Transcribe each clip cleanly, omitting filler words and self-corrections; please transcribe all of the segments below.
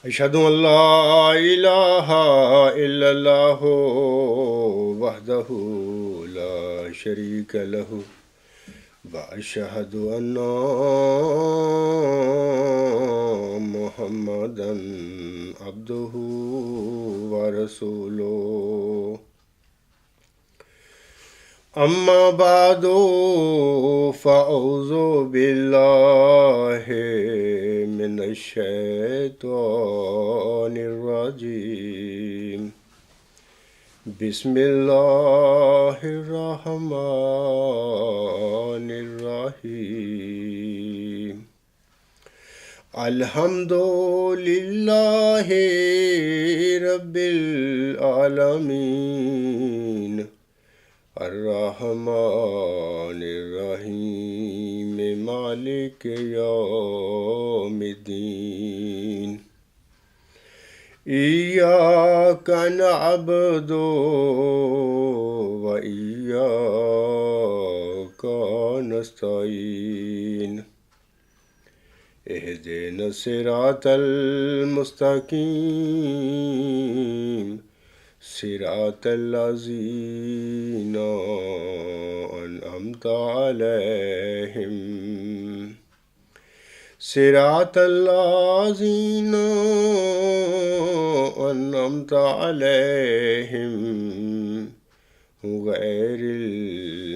أشهد أن لا إله إلا الله وحده لا شريك له وأشهد أن محمدا عبده ورسوله أما بعد فأعوذ بالله من الشيطان الرجيم بسم الله الرحمن الرحيم الحمد لله رب العالمين الرحمن الرحيم مالك يوم الدين إياك نعبد وإياك نستعين اهدنا الصراط المستقيم صراط الذين أنعمت عليهم صراط الذين أنعمت عليهم غير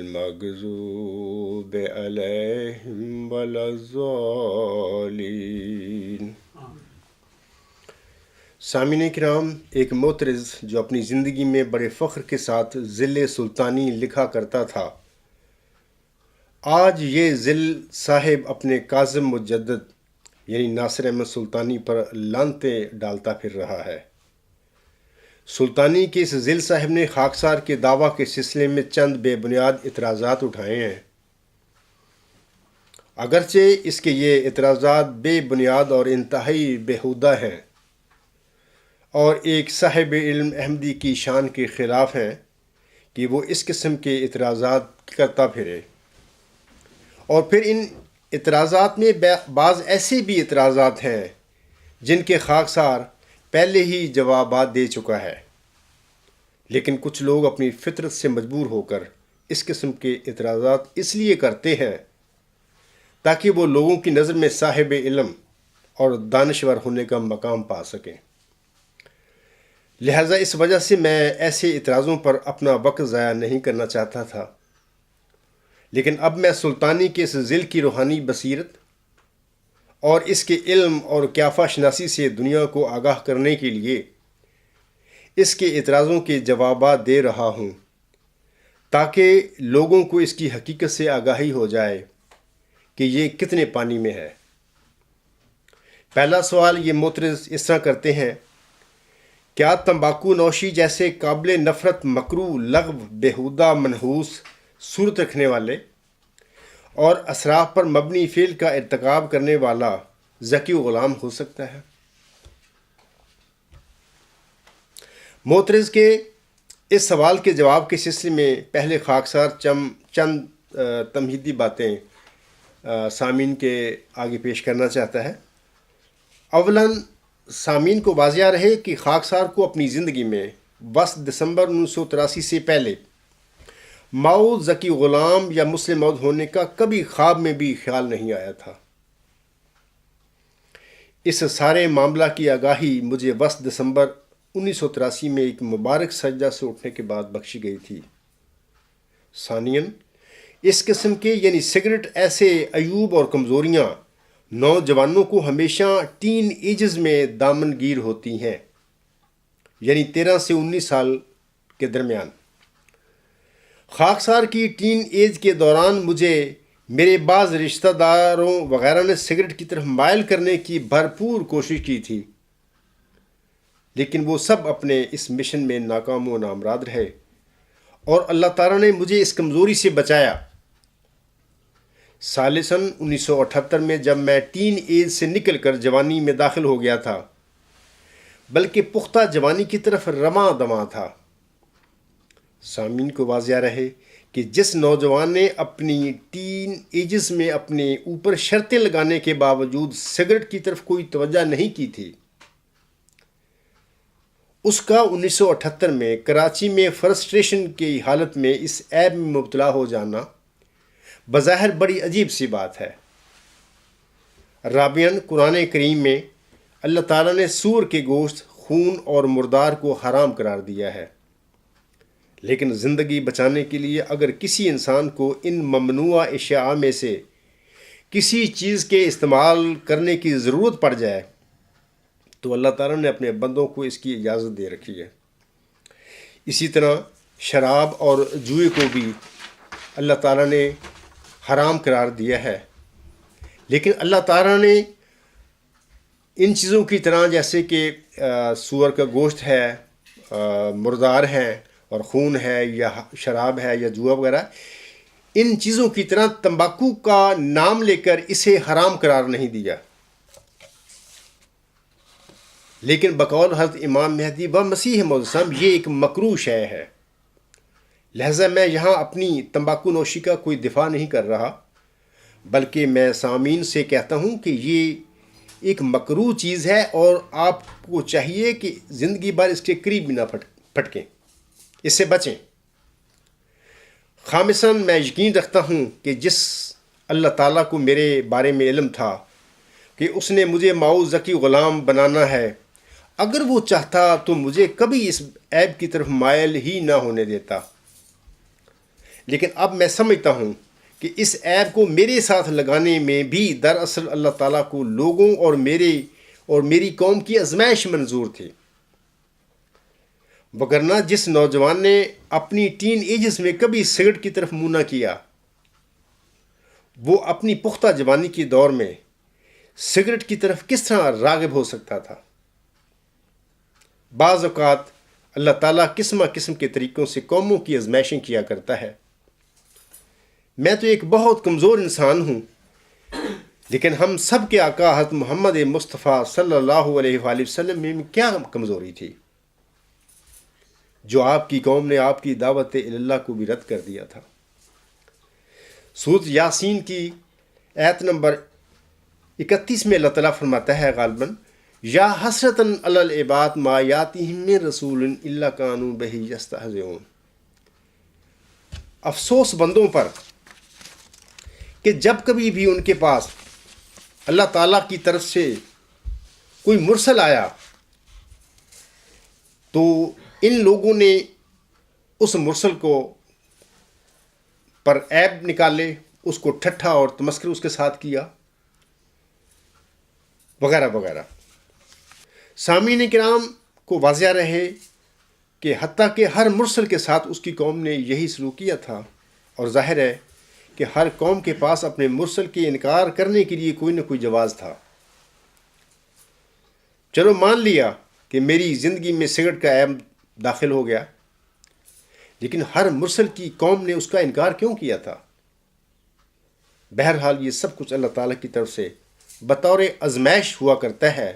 المغضوب عليهم ولا الضالين۔ سامعین کرام، ایک معترض جو اپنی زندگی میں بڑے فخر کے ساتھ ذل سلطانی لکھا کرتا تھا، آج یہ ذل صاحب اپنے کاظم مجدد یعنی ناصر احمد سلطانی پر لعنتیں ڈالتا پھر رہا ہے۔ سلطانی کے اس ذل صاحب نے خاکسار کے دعویٰ کے سلسلے میں چند بے بنیاد اعتراضات اٹھائے ہیں۔ اگرچہ اس کے یہ اعتراضات بے بنیاد اور انتہائی بیہودہ ہیں اور ایک صاحب علم احمدی کی شان کے خلاف ہیں کہ وہ اس قسم کے اعتراضات کرتا پھرے، اور پھر ان اعتراضات میں بعض ایسے بھی اعتراضات ہیں جن کے خاکسار پہلے ہی جوابات دے چکا ہے، لیکن کچھ لوگ اپنی فطرت سے مجبور ہو کر اس قسم کے اعتراضات اس لیے کرتے ہیں تاکہ وہ لوگوں کی نظر میں صاحب علم اور دانشور ہونے کا مقام پا سکیں۔ لہٰذا اس وجہ سے میں ایسے اعتراضوں پر اپنا وقت ضائع نہیں کرنا چاہتا تھا، لیکن اب میں سلطانی کے اس ذل کی روحانی بصیرت اور اس کے علم اور قیافہ شناسی سے دنیا کو آگاہ کرنے کے لیے اس کے اعتراضوں کے جوابات دے رہا ہوں، تاکہ لوگوں کو اس کی حقیقت سے آگاہی ہو جائے کہ یہ کتنے پانی میں ہے۔ پہلا سوال یہ معترض اس طرح کرتے ہیں: کیا تمباکو نوشی جیسے قابل نفرت، مکروہ، لغو، بیہودہ، منحوس صورت رکھنے والے اور اسراف پر مبنی فعل کا ارتکاب کرنے والا ذکی و غلام ہو سکتا ہے؟ معترض کے اس سوال کے جواب کے سلسلے میں پہلے خاکسار چند تمہیدی باتیں سامعین کے آگے پیش کرنا چاہتا ہے۔ اولاً سامعین کو واضح رہے کہ خاکسار کو اپنی زندگی میں 10 دسمبر 1983 سے پہلے ماؤ، ذکی غلام یا مسلم موعود ہونے کا کبھی خواب میں بھی خیال نہیں آیا تھا۔ اس سارے معاملہ کی آگاہی مجھے 10 دسمبر 1983 میں ایک مبارک سجدہ سے اٹھنے کے بعد بخشی گئی تھی۔ ثانیاً، اس قسم کے یعنی سگریٹ ایسے عیوب اور کمزوریاں نوجوانوں کو ہمیشہ ٹین ایجز میں دامن گیر ہوتی ہیں، یعنی 13 سے 19 سال کے درمیان۔ خاکسار کی ٹین ایج کے دوران مجھے میرے بعض رشتہ داروں وغیرہ نے سگریٹ کی طرف مائل کرنے کی بھرپور کوشش کی تھی، لیکن وہ سب اپنے اس مشن میں ناکام و نامراد رہے، اور اللہ تعالیٰ نے مجھے اس کمزوری سے بچایا۔ سال سن 1978 میں جب میں ٹین ایج سے نکل کر جوانی میں داخل ہو گیا تھا، بلکہ پختہ جوانی کی طرف رواں دواں تھا۔ سامعین کو واضح رہے کہ جس نوجوان نے اپنی ٹین ایجز میں اپنے اوپر شرطیں لگانے کے باوجود سگریٹ کی طرف کوئی توجہ نہیں کی تھی، اس کا 1978 میں کراچی میں فرسٹریشن کی حالت میں اس عیب میں مبتلا ہو جانا بظاہر بڑی عجیب سی بات ہے۔ رابعاً قرآن کریم میں اللہ تعالیٰ نے سور کے گوشت، خون اور مردار کو حرام قرار دیا ہے، لیکن زندگی بچانے کے لیے اگر کسی انسان کو ان ممنوع اشیاء میں سے کسی چیز کے استعمال کرنے کی ضرورت پڑ جائے تو اللہ تعالیٰ نے اپنے بندوں کو اس کی اجازت دے رکھی ہے۔ اسی طرح شراب اور جوئے کو بھی اللہ تعالیٰ نے حرام قرار دیا ہے، لیکن اللہ تعالیٰ نے ان چیزوں کی طرح جیسے کہ سور کا گوشت ہے، مردار ہے اور خون ہے یا شراب ہے یا جوا وغیرہ، ان چیزوں کی طرح تمباکو کا نام لے کر اسے حرام قرار نہیں دیا، لیکن بقول حضرت امام مہدی و مسیح موعود السلام یہ ایک مکروہ شے ہے۔ لہٰذا میں یہاں اپنی تمباکو نوشی کا کوئی دفاع نہیں کر رہا، بلکہ میں سامعین سے کہتا ہوں کہ یہ ایک مکروہ چیز ہے اور آپ کو چاہیے کہ زندگی بھر اس کے قریب بھی نہ پھٹکیں، اس سے بچیں۔ خامساً میں یقین رکھتا ہوں کہ جس اللہ تعالیٰ کو میرے بارے میں علم تھا کہ اس نے مجھے ماؤ ذکی غلام بنانا ہے، اگر وہ چاہتا تو مجھے کبھی اس عیب کی طرف مائل ہی نہ ہونے دیتا، لیکن اب میں سمجھتا ہوں کہ اس عیب کو میرے ساتھ لگانے میں بھی دراصل اللہ تعالیٰ کو لوگوں اور میری قوم کی آزمائش منظور تھی، وگرنہ جس نوجوان نے اپنی ٹین ایجز میں کبھی سگریٹ کی طرف منہ نہ کیا، وہ اپنی پختہ جوانی کے دور میں سگریٹ کی طرف کس طرح راغب ہو سکتا تھا؟ بعض اوقات اللہ تعالیٰ قسم قسم کے طریقوں سے قوموں کی آزمائشیں کیا کرتا ہے۔ میں تو ایک بہت کمزور انسان ہوں، لیکن ہم سب کے آقا حضرت محمد مصطفیٰ صلی اللہ علیہ وآلہ وسلم میں کیا کمزوری تھی جو آپ کی قوم نے آپ کی دعوت اللہ کو بھی رد کر دیا تھا۔ سورۃ یاسین کی آیت نمبر 31 میں اللہ تعالیٰ فرماتا ہے غالباً، یا حسرتاً علی العباد ما یاتیہم من رسول الا کانوا بہ یستہزئون۔ افسوس بندوں پر کہ جب کبھی بھی ان کے پاس اللہ تعالیٰ کی طرف سے کوئی مرسل آیا تو ان لوگوں نے اس مرسل کو پر عیب نکالے، اس کو ٹھٹھا اور تمسخر اس کے ساتھ کیا وغیرہ وغیرہ۔ سامعین کرام کو واضح رہے کہ حتیٰ کہ ہر مرسل کے ساتھ اس کی قوم نے یہی سلوک کیا تھا، اور ظاہر ہے کہ ہر قوم کے پاس اپنے مرسل کے انکار کرنے کے لیے کوئی نہ کوئی جواز تھا۔ چلو مان لیا کہ میری زندگی میں سگریٹ کا عیب داخل ہو گیا، لیکن ہر مرسل کی قوم نے اس کا انکار کیوں کیا تھا؟ بہرحال یہ سب کچھ اللہ تعالیٰ کی طرف سے بطور آزمائش ہوا کرتا ہے،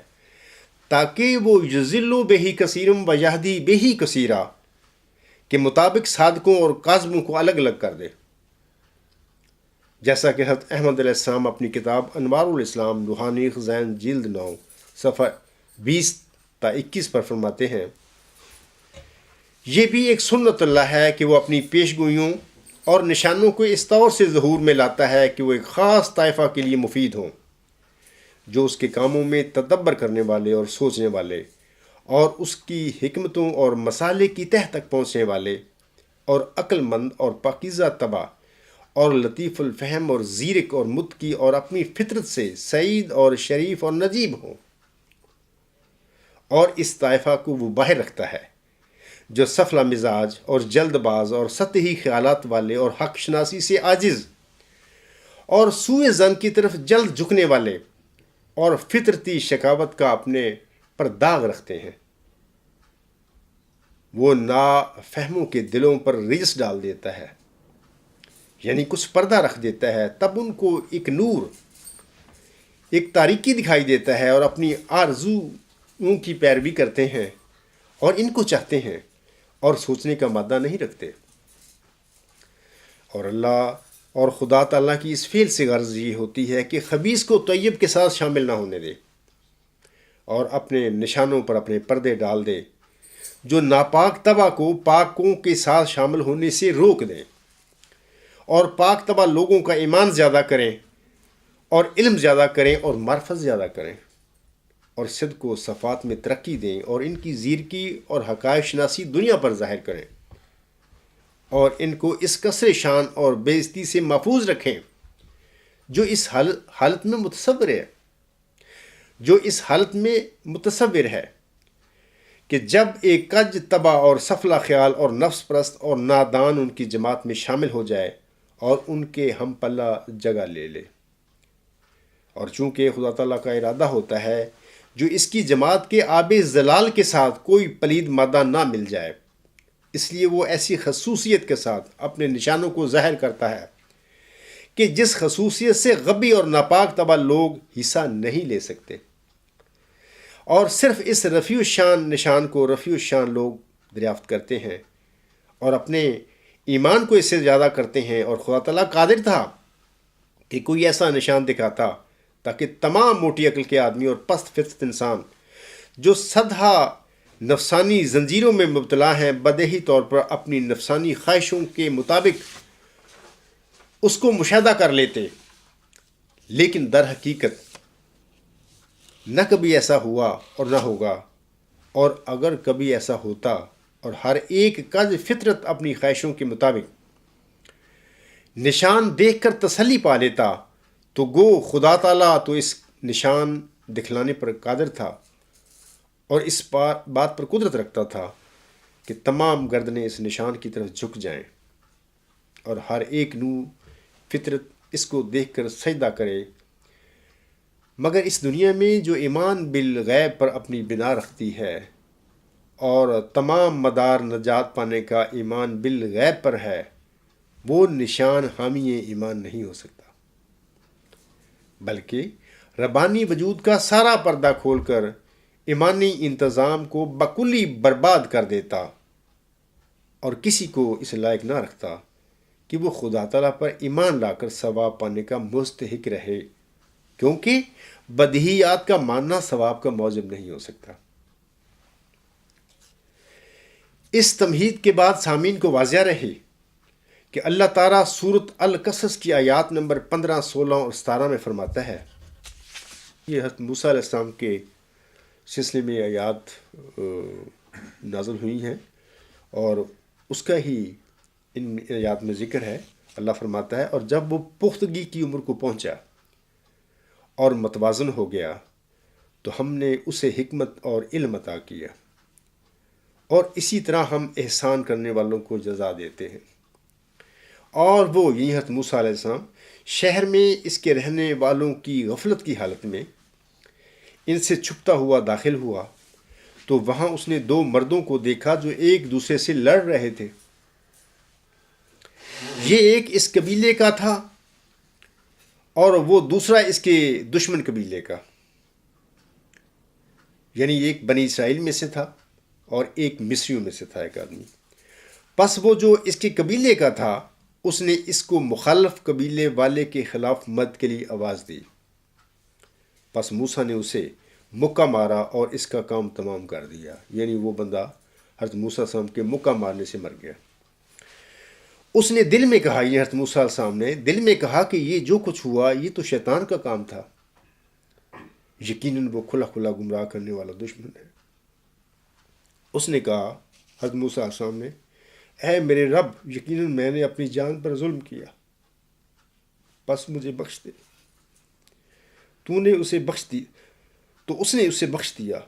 تاکہ وہ یضل بہ کثیرا و یہدی بہ کثیرا کے مطابق صادقوں اور کاذبوں کو الگ الگ کر دے، جیسا کہ حضرت احمد علیہ السلام اپنی کتاب انوار الاسلام روحانی خزائن جلد 9 صفحہ 20 تا 21 پر فرماتے ہیں، یہ بھی ایک سنت اللہ ہے کہ وہ اپنی پیشگوئیوں اور نشانوں کو اس طور سے ظہور میں لاتا ہے کہ وہ ایک خاص طائفہ کے لیے مفید ہوں، جو اس کے کاموں میں تدبر کرنے والے اور سوچنے والے اور اس کی حکمتوں اور مسالے کی تہ تک پہنچنے والے اور عقل مند اور پاکیزہ طبع اور لطیف الفہم اور زیرک اور متقی اور اپنی فطرت سے سعید اور شریف اور نجیب ہوں، اور اس طائفہ کو وہ باہر رکھتا ہے جو سفلہ مزاج اور جلد باز اور سطحی خیالات والے اور حق شناسی سے عاجز اور سوء ظن کی طرف جلد جھکنے والے اور فطرتی شکاوت کا اپنے پر داغ رکھتے ہیں۔ وہ نافہموں کے دلوں پر رجس ڈال دیتا ہے، یعنی کچھ پردہ رکھ دیتا ہے، تب ان کو ایک نور، ایک تاریکی دکھائی دیتا ہے اور اپنی آرزوؤں کی پیروی کرتے ہیں اور ان کو چاہتے ہیں اور سوچنے کا مادہ نہیں رکھتے۔ اور اللہ اور خدا تعالیٰ کی اس فعل سے غرض یہ ہوتی ہے کہ خبیث کو طیب کے ساتھ شامل نہ ہونے دے اور اپنے نشانوں پر اپنے پردے ڈال دے، جو ناپاک طبع کو پاکوں کے ساتھ شامل ہونے سے روک دیں اور پاک طبع لوگوں کا ایمان زیادہ کریں اور علم زیادہ کریں اور معرفت زیادہ کریں اور صدق و صفات میں ترقی دیں اور ان کی زیرکی اور حقائق شناسی دنیا پر ظاہر کریں اور ان کو اس کثر شان اور بے عزتی سے محفوظ رکھیں جو اس حالت میں متصور ہے کہ جب ایک کج طبع اور سفلہ خیال اور نفس پرست اور نادان ان کی جماعت میں شامل ہو جائے اور ان کے ہم پلہ جگہ لے لے، اور چونکہ خدا تعالیٰ کا ارادہ ہوتا ہے جو اس کی جماعت کے آب زلال کے ساتھ کوئی پلید مادہ نہ مل جائے، اس لیے وہ ایسی خصوصیت کے ساتھ اپنے نشانوں کو ظاہر کرتا ہے کہ جس خصوصیت سے غبی اور ناپاک طبع لوگ حصہ نہیں لے سکتے، اور صرف اس رفیع الشان نشان کو رفیع الشان لوگ دریافت کرتے ہیں اور اپنے ایمان کو اس سے زیادہ کرتے ہیں۔ اور خدا تعالیٰ قادر تھا کہ کوئی ایسا نشان دکھاتا تاکہ تمام موٹی عقل کے آدمی اور پست فطرت انسان جو سدھا نفسانی زنجیروں میں مبتلا ہیں بدیہی طور پر اپنی نفسانی خواہشوں کے مطابق اس کو مشاہدہ کر لیتے، لیکن در حقیقت نہ کبھی ایسا ہوا اور نہ ہوگا، اور اگر کبھی ایسا ہوتا اور ہر ایک کج فطرت اپنی خواہشوں کے مطابق نشان دیکھ کر تسلی پا لیتا تو گو خدا تعالیٰ تو اس نشان دکھلانے پر قادر تھا اور اس بات پر قدرت رکھتا تھا کہ تمام گردنیں اس نشان کی طرف جھک جائیں اور ہر ایک نور فطرت اس کو دیکھ کر سجدہ کرے، مگر اس دنیا میں جو ایمان بالغیب پر اپنی بنا رکھتی ہے اور تمام مدار نجات پانے کا ایمان بالغیب پر ہے، وہ نشان حامی ایمان نہیں ہو سکتا، بلکہ ربانی وجود کا سارا پردہ کھول کر ایمانی انتظام کو بکلی برباد کر دیتا اور کسی کو اس لائق نہ رکھتا کہ وہ خدا تعالیٰ پر ایمان لا کر ثواب پانے کا مستحق رہے، کیونکہ بدیہیات کا ماننا ثواب کا موجب نہیں ہو سکتا۔ اس تمہید کے بعد سامعین کو واضح رہے کہ اللہ تعالیٰ سورۃ القصص کی آیات نمبر 15، 16 اور 17 میں فرماتا ہے، یہ حضرت موسیٰ علیہ السلام کے سلسلے میں آیات نازل ہوئی ہیں اور اس کا ہی ان آیات میں ذکر ہے۔ اللہ فرماتا ہے، اور جب وہ پختگی کی عمر کو پہنچا اور متوازن ہو گیا تو ہم نے اسے حکمت اور علم عطا کیا، اور اسی طرح ہم احسان کرنے والوں کو جزا دیتے ہیں۔ اور وہ یہی حضرت موسیٰ علیہ السلام شہر میں اس کے رہنے والوں کی غفلت کی حالت میں ان سے چھپتا ہوا داخل ہوا تو وہاں اس نے 2 مردوں کو دیکھا جو ایک دوسرے سے لڑ رہے تھے۔ یہ ایک اس قبیلے کا تھا اور وہ دوسرا اس کے دشمن قبیلے کا، یعنی ایک بنی اسرائیل میں سے تھا اور ایک مصریوں میں سے تھا ایک آدمی۔ پس وہ جو اس کے قبیلے کا تھا اس نے اس کو مخالف قبیلے والے کے خلاف مدد کے لیے آواز دی، پس موسیٰ نے اسے مکہ مارا اور اس کا کام تمام کر دیا، یعنی وہ بندہ حضرت موسیٰ علیہ السلام کے مکہ مارنے سے مر گیا۔ اس نے دل میں کہا، یہ حضرت موسیٰ علیہ السلام نے دل میں کہا کہ یہ جو کچھ ہوا یہ تو شیطان کا کام تھا، یقیناً وہ کھلا کھلا گمراہ کرنے والا دشمن ہے۔ اس نے کہا حضرت موسیٰ علیہ السلام نے، اے میرے رب، یقیناً میں نے اپنی جان پر ظلم کیا، بس مجھے بخش دے۔ تو نے اسے بخش دی تو اس نے اسے بخش دیا،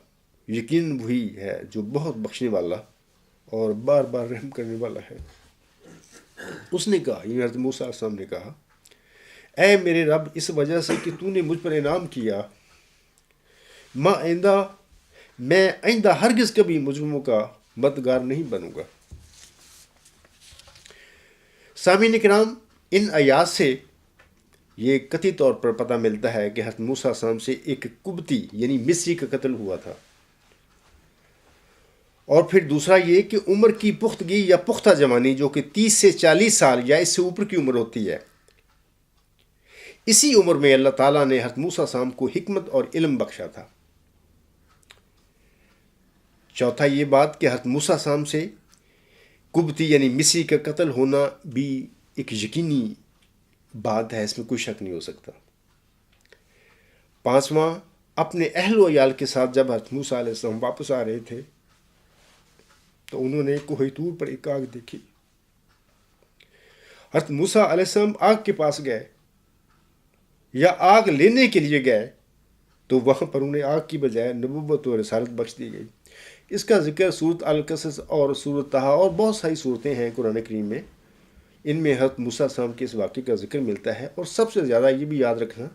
یقیناً وہی ہے جو بہت بخشنے والا اور بار بار رحم کرنے والا ہے۔ اس نے کہا، یہ حضرت موسیٰ علیہ السلام نے کہا، اے میرے رب، اس وجہ سے کہ تو نے مجھ پر انعام کیا، میں آئندہ ہرگز کبھی مجرموں کا مددگار نہیں بنوں گا۔ سامعین کرام، ان آیات سے یہ قطعی طور پر پتہ ملتا ہے کہ حضرت موسیٰ علیہ السلام سے ایک قبطی یعنی مصری کا قتل ہوا تھا، اور پھر دوسرا یہ کہ عمر کی پختگی یا پختہ جوانی جو کہ 30 سے 40 سال یا اس سے اوپر کی عمر ہوتی ہے، اسی عمر میں اللہ تعالیٰ نے حضرت موسیٰ علیہ السلام کو حکمت اور علم بخشا تھا۔ چوتھا یہ بات کہ حضرت موسیٰ السلام سے قبطی یعنی مصری کا قتل ہونا بھی ایک یقینی بات ہے، اس میں کوئی شک نہیں ہو سکتا۔ پانچواں، اپنے اہل و عیال کے ساتھ جب حضرت موسیٰ علیہ السلام واپس آ رہے تھے تو انہوں نے کوہ طور پر ایک آگ دیکھی۔ حضرت موسیٰ علیہ السلام آگ کے پاس گئے یا آگ لینے کے لیے گئے تو وہاں پر انہیں آگ کی بجائے نبوت و رسالت بخش دی گئی۔ اس کا ذکر سورۃ القصص اور سورۃ طٰہٰ اور بہت ساری صورتیں ہیں قرآن کریم میں، ان میں حضرت موسیٰ علیہ السلام کے اس واقعے کا ذکر ملتا ہے۔ اور سب سے زیادہ یہ بھی یاد رکھنا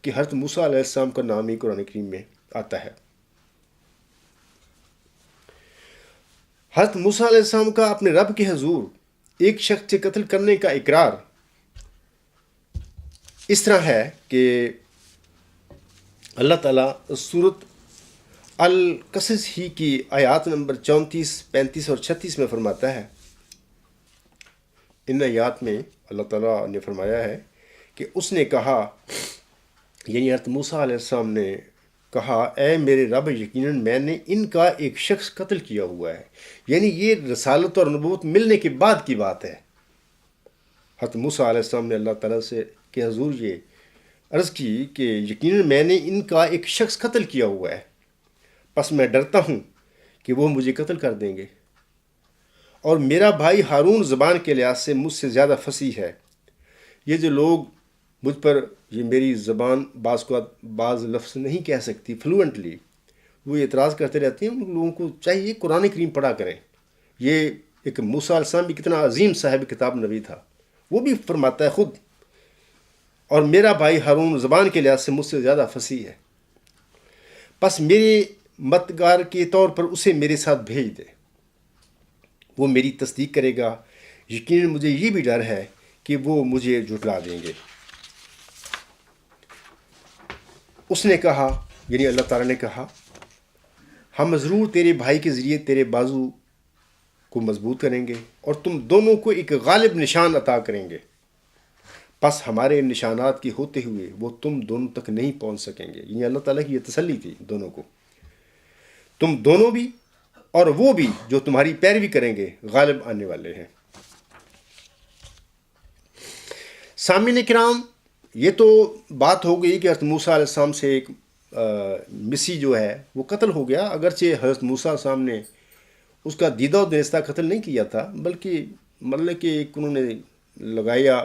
کہ حضرت موسیٰ علیہ السلام کا نام ہی قرآن کریم میں آتا ہے۔ حضرت موسیٰ علیہ السلام کا اپنے رب کے حضور ایک شخص سے قتل کرنے کا اقرار اس طرح ہے کہ اللہ تعالیٰ سورۃ القصص ہی کی آیات نمبر 34، 35 اور 36 میں فرماتا ہے۔ ان آیات میں اللہ تعالیٰ نے فرمایا ہے کہ اس نے کہا، یعنی حضرت موسیٰ علیہ السلام نے کہا، اے میرے رب، یقیناً میں نے ان کا ایک شخص قتل کیا ہوا ہے۔ یعنی یہ رسالت اور نبوت ملنے کے بعد کی بات ہے۔ حضرت موسیٰ علیہ السلام نے اللہ تعالیٰ سے کہ حضور یہ عرض کی کہ یقیناً میں نے ان کا ایک شخص قتل کیا ہوا ہے، پس میں ڈرتا ہوں کہ وہ مجھے قتل کر دیں گے، اور میرا بھائی ہارون زبان کے لحاظ سے مجھ سے زیادہ فصیح ہے۔ یہ جو لوگ مجھ پر، یہ میری زبان بعض لفظ نہیں کہہ سکتی فلوئنٹلی، وہ اعتراض کرتے رہتے ہیں، ان لوگوں کو چاہیے قرآن کریم پڑھا کریں۔ یہ ایک موسیٰ علیہ السلام بھی کتنا عظیم صاحب کتاب نبی تھا، وہ بھی فرماتا ہے خود، اور میرا بھائی ہارون زبان کے لحاظ سے مجھ سے زیادہ فصیح ہے، پس میرے مددگار کے طور پر اسے میرے ساتھ بھیج دے، وہ میری تصدیق کرے گا۔ یقیناً مجھے یہ بھی ڈر ہے کہ وہ مجھے جھٹلا دیں گے۔ اس نے کہا، یعنی اللہ تعالیٰ نے کہا، ہم ضرور تیرے بھائی کے ذریعے تیرے بازو کو مضبوط کریں گے اور تم دونوں کو ایک غالب نشان عطا کریں گے، پس ہمارے نشانات کے ہوتے ہوئے وہ تم دونوں تک نہیں پہنچ سکیں گے۔ یعنی اللہ تعالیٰ کی یہ تسلی تھی دونوں کو، تم دونوں بھی اور وہ بھی جو تمہاری پیروی کریں گے غالب آنے والے ہیں۔ سامعین کرام، یہ تو بات ہو گئی کہ حضرت موسیٰ علیہ السلام سے ایک مصری جو ہے وہ قتل ہو گیا، اگرچہ حضرت موسیٰ علیہ السلام نے اس کا دیدہ و دانستہ قتل نہیں کیا تھا، بلکہ مطلب کہ ایک انہوں نے لگایا،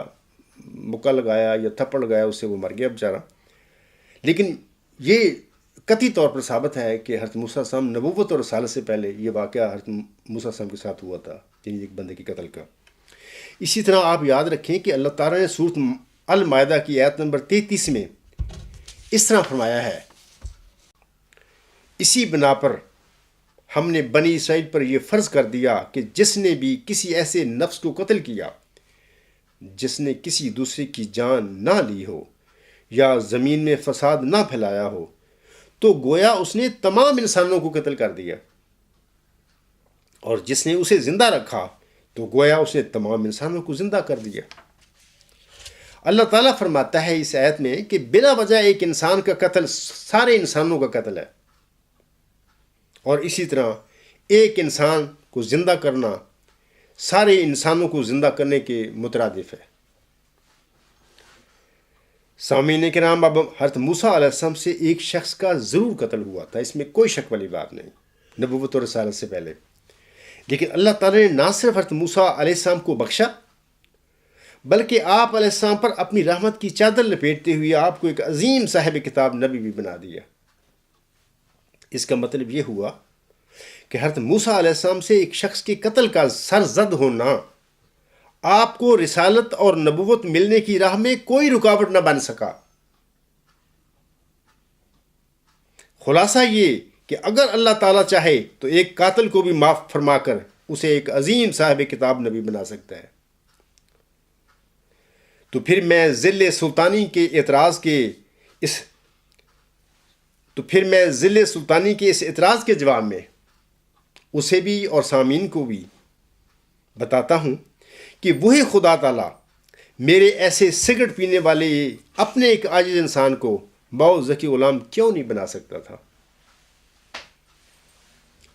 مکہ لگایا یا تھپڑ لگایا، اس سے وہ مر گیا بیچارہ۔ لیکن یہ قطعی طور پر ثابت ہے کہ حضرت موسیٰ علیہ السلام نبوت اور رسالت سے پہلے یہ واقعہ حضرت موسیٰ علیہ السلام کے ساتھ ہوا تھا، یعنی ایک بندے کے قتل کا۔ اسی طرح آپ یاد رکھیں کہ اللہ تعالیٰ نے سورۃ المائدہ کی آیت نمبر 33 میں اس طرح فرمایا ہے، اسی بنا پر ہم نے بنی اسرائیل پر یہ فرض کر دیا کہ جس نے بھی کسی ایسے نفس کو قتل کیا جس نے کسی دوسرے کی جان نہ لی ہو یا زمین میں فساد نہ پھیلایا ہو، تو گویا اس نے تمام انسانوں کو قتل کر دیا، اور جس نے اسے زندہ رکھا تو گویا اس نے تمام انسانوں کو زندہ کر دیا۔ اللہ تعالیٰ فرماتا ہے اس آیت میں کہ بلا وجہ ایک انسان کا قتل سارے انسانوں کا قتل ہے، اور اسی طرح ایک انسان کو زندہ کرنا سارے انسانوں کو زندہ کرنے کے مترادف ہے۔ سامعین کرام، اب حضرت موسیٰ علیہ السلام سے ایک شخص کا ضرور قتل ہوا تھا، اس میں کوئی شک والی بات نہیں، نبوت اور رسالت سے پہلے۔ لیکن اللہ تعالیٰ نے نہ صرف حضرت موسیٰ علیہ السلام کو بخشا، بلکہ آپ علیہ السلام پر اپنی رحمت کی چادر لپیٹتے ہوئے آپ کو ایک عظیم صاحب کتاب نبی بھی بنا دیا۔ اس کا مطلب یہ ہوا کہ حضرت موسیٰ علیہ السلام سے ایک شخص کے قتل کا سرزد ہونا آپ کو رسالت اور نبوت ملنے کی راہ میں کوئی رکاوٹ نہ بن سکا۔ خلاصہ یہ کہ اگر اللہ تعالیٰ چاہے تو ایک قاتل کو بھی معاف فرما کر اسے ایک عظیم صاحب کتاب نبی بنا سکتا ہے۔ تو پھر میں ذل سلطانی کے اس اعتراض کے جواب میں اسے بھی اور سامعین کو بھی بتاتا ہوں کہ وہی خدا تعالیٰ میرے ایسے سگرٹ پینے والے اپنے ایک عاجز انسان کو باؤ ذکی غلام کیوں نہیں بنا سکتا تھا؟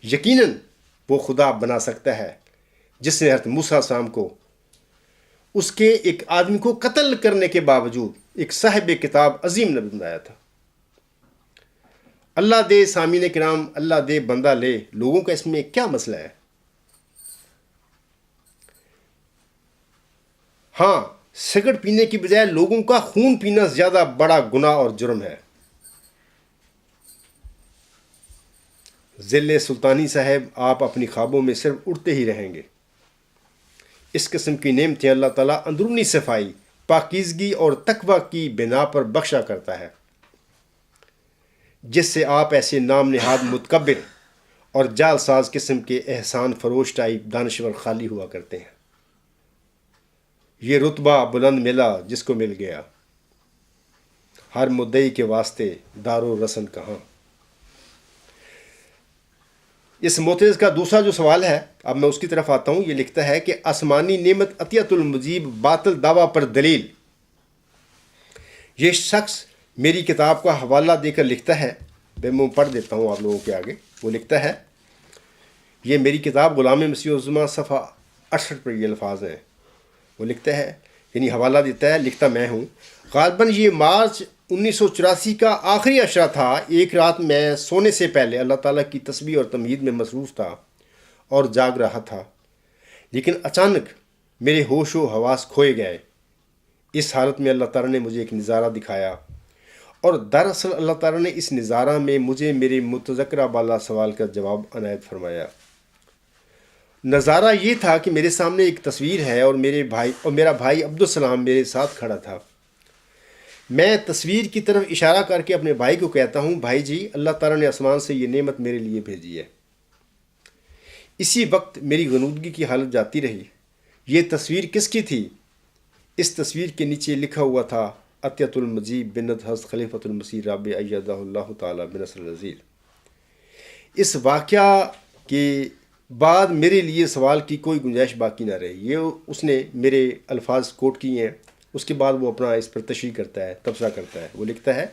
یقیناً وہ خدا بنا سکتا ہے جس نے حضرت موسیٰ علیہ السلام کو اس کے ایک آدمی کو قتل کرنے کے باوجود ایک صاحب کتاب عظیم نبی بنایا تھا۔ اللہ دے سامعین کرام، اللہ دے بندہ لے، لوگوں کا اس میں کیا مسئلہ ہے؟ ہاں، سگریٹ پینے کی بجائے لوگوں کا خون پینا زیادہ بڑا گناہ اور جرم ہے۔ ذل سلطانی صاحب، آپ اپنی خوابوں میں صرف اڑتے ہی رہیں گے۔ اس قسم کی نعمتیں اللہ تعالیٰ اندرونی صفائی، پاکیزگی اور تقوی کی بنا پر بخشا کرتا ہے، جس سے آپ ایسے نام نہاد متکبر اور جال ساز قسم کے احسان فروش ٹائپ دانشور خالی ہوا کرتے ہیں۔ یہ رتبہ بلند ملا جس کو مل گیا، ہر مدعی کے واسطے دار و رسن کہاں۔ اس معترض کا دوسرا جو سوال ہے، اب میں اس کی طرف آتا ہوں۔ یہ لکھتا ہے کہ آسمانی نعمت عطیت المجیب باطل دعویٰ پر دلیل۔ یہ شخص میری کتاب کا حوالہ دے کر لکھتا ہے، میں پڑھ دیتا ہوں آپ لوگوں کے آگے۔ وہ لکھتا ہے، یہ میری کتاب غلام مسیح الزماں صفحہ 68 پر یہ الفاظ ہیں۔ وہ لکھتا ہے، یعنی حوالہ دیتا ہے، لکھتا میں ہوں، غالباً یہ مارچ 1984 کا آخری عشرہ تھا۔ ایک رات میں سونے سے پہلے اللہ تعالیٰ کی تسبیح اور تمجید میں مصروف تھا اور جاگ رہا تھا، لیکن اچانک میرے ہوش و حواس کھوئے گئے۔ اس حالت میں اللہ تعالیٰ نے مجھے ایک نظارہ دکھایا، اور دراصل اللہ تعالیٰ نے اس نظارہ میں مجھے میرے متذکرہ بالا سوال کا جواب عنایت فرمایا۔ نظارہ یہ تھا کہ میرے سامنے ایک تصویر ہے اور میرا بھائی عبدالسلام میرے ساتھ کھڑا تھا۔ میں تصویر کی طرف اشارہ کر کے اپنے بھائی کو کہتا ہوں، بھائی جی، اللہ تعالیٰ نے آسمان سے یہ نعمت میرے لیے بھیجی ہے۔ اسی وقت میری غنودگی کی حالت جاتی رہی۔ یہ تصویر کس کی تھی؟ اس تصویر کے نیچے لکھا ہوا تھا، عطیت المجیب بنت حضرت خلیفۃ المسیح رابع ایدہ اللہ تعالیٰ بنصر العزیز۔ اس واقعہ کے بعد میرے لیے سوال کی کوئی گنجائش باقی نہ رہی۔ یہ اس نے میرے الفاظ کوٹ کیے ہیں، اس کے بعد وہ اپنا اس پر تشریح کرتا ہے، تبصرہ کرتا ہے۔ وہ لکھتا ہے،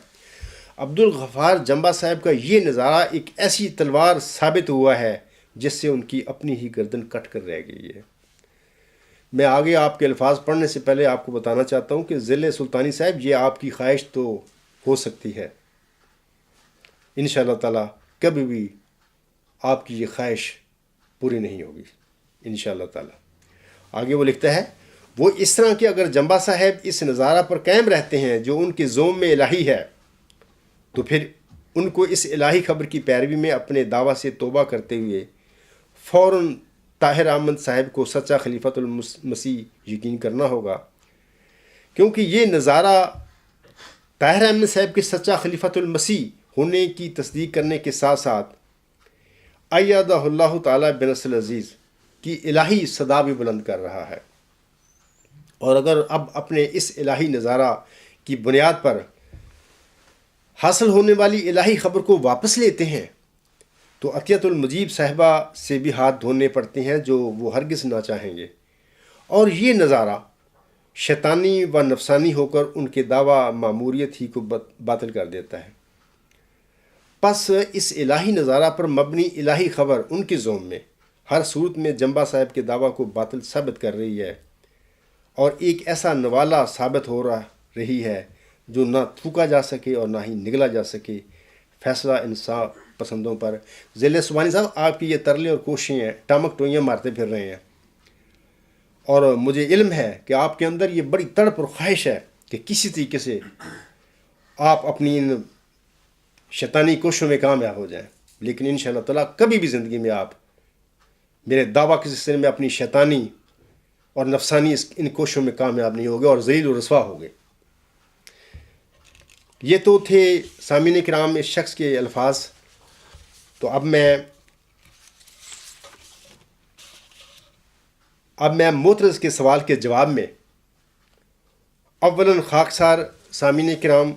عبدالغفار جمبا صاحب کا یہ نظارہ ایک ایسی تلوار ثابت ہوا ہے جس سے ان کی اپنی ہی گردن کٹ کر رہ گئی ہے۔ میں آگے آپ کے الفاظ پڑھنے سے پہلے آپ کو بتانا چاہتا ہوں کہ ذل سلطانی صاحب، یہ آپ کی خواہش تو ہو سکتی ہے، انشاءاللہ تعالیٰ کبھی بھی آپ کی یہ خواہش پوری نہیں ہوگی انشاءاللہ تعالیٰ۔ آگے وہ لکھتا ہے، وہ اس طرح کہ اگر جمبا صاحب اس نظارہ پر قائم رہتے ہیں جو ان کے ذوم میں الہی ہے، تو پھر ان کو اس الہی خبر کی پیروی میں اپنے دعویٰ سے توبہ کرتے ہوئے فوراً طاہر احمد صاحب کو سچا خلیفۃ المسیح یقین کرنا ہوگا، کیونکہ یہ نظارہ طاہر احمد صاحب کے سچا خلیفۃ المسیح ہونے کی تصدیق کرنے کے ساتھ ساتھ ایدہ اللہ تعالیٰ بنصر العزیز کی الہی صدا بھی بلند کر رہا ہے۔ اور اگر اب اپنے اس الہی نظارہ کی بنیاد پر حاصل ہونے والی الہی خبر کو واپس لیتے ہیں تو عطیت المجیب صاحبہ سے بھی ہاتھ دھونے پڑتے ہیں، جو وہ ہرگز نہ چاہیں گے، اور یہ نظارہ شیطانی و نفسانی ہو کر ان کے دعویٰ معموریت ہی کو باطل کر دیتا ہے۔ پس اس الہی نظارہ پر مبنی الہی خبر ان کے ذوم میں ہر صورت میں جمبا صاحب کے دعویٰ کو باطل ثابت کر رہی ہے، اور ایک ایسا نوالا ثابت ہو رہی ہے جو نہ تھوکا جا سکے اور نہ ہی نگلا جا سکے فیصلہ انصاف پسندوں پر۔ ذل سبحانی صاحب، آپ کی یہ ترلے اور کوششیں ہیں، ٹامک ٹوئیاں مارتے پھر رہے ہیں، اور مجھے علم ہے کہ آپ کے اندر یہ بڑی تڑپ اور خواہش ہے کہ کسی طریقے سے آپ اپنی ان شیطانی کوششوں میں کامیاب ہو جائیں، لیکن انشاءاللہ تعالیٰ کبھی بھی زندگی میں آپ میرے دعویٰ کے سلسلے میں اپنی شیطانی اور نفسانی ان کوششوں میں کامیاب نہیں ہوگے اور ذلیل و رسوا ہوگے۔ یہ تو تھے سامعین کرام اس شخص کے الفاظ۔ تو اب میں معترض کے سوال کے جواب میں اولاً خاکسار سامعین کرام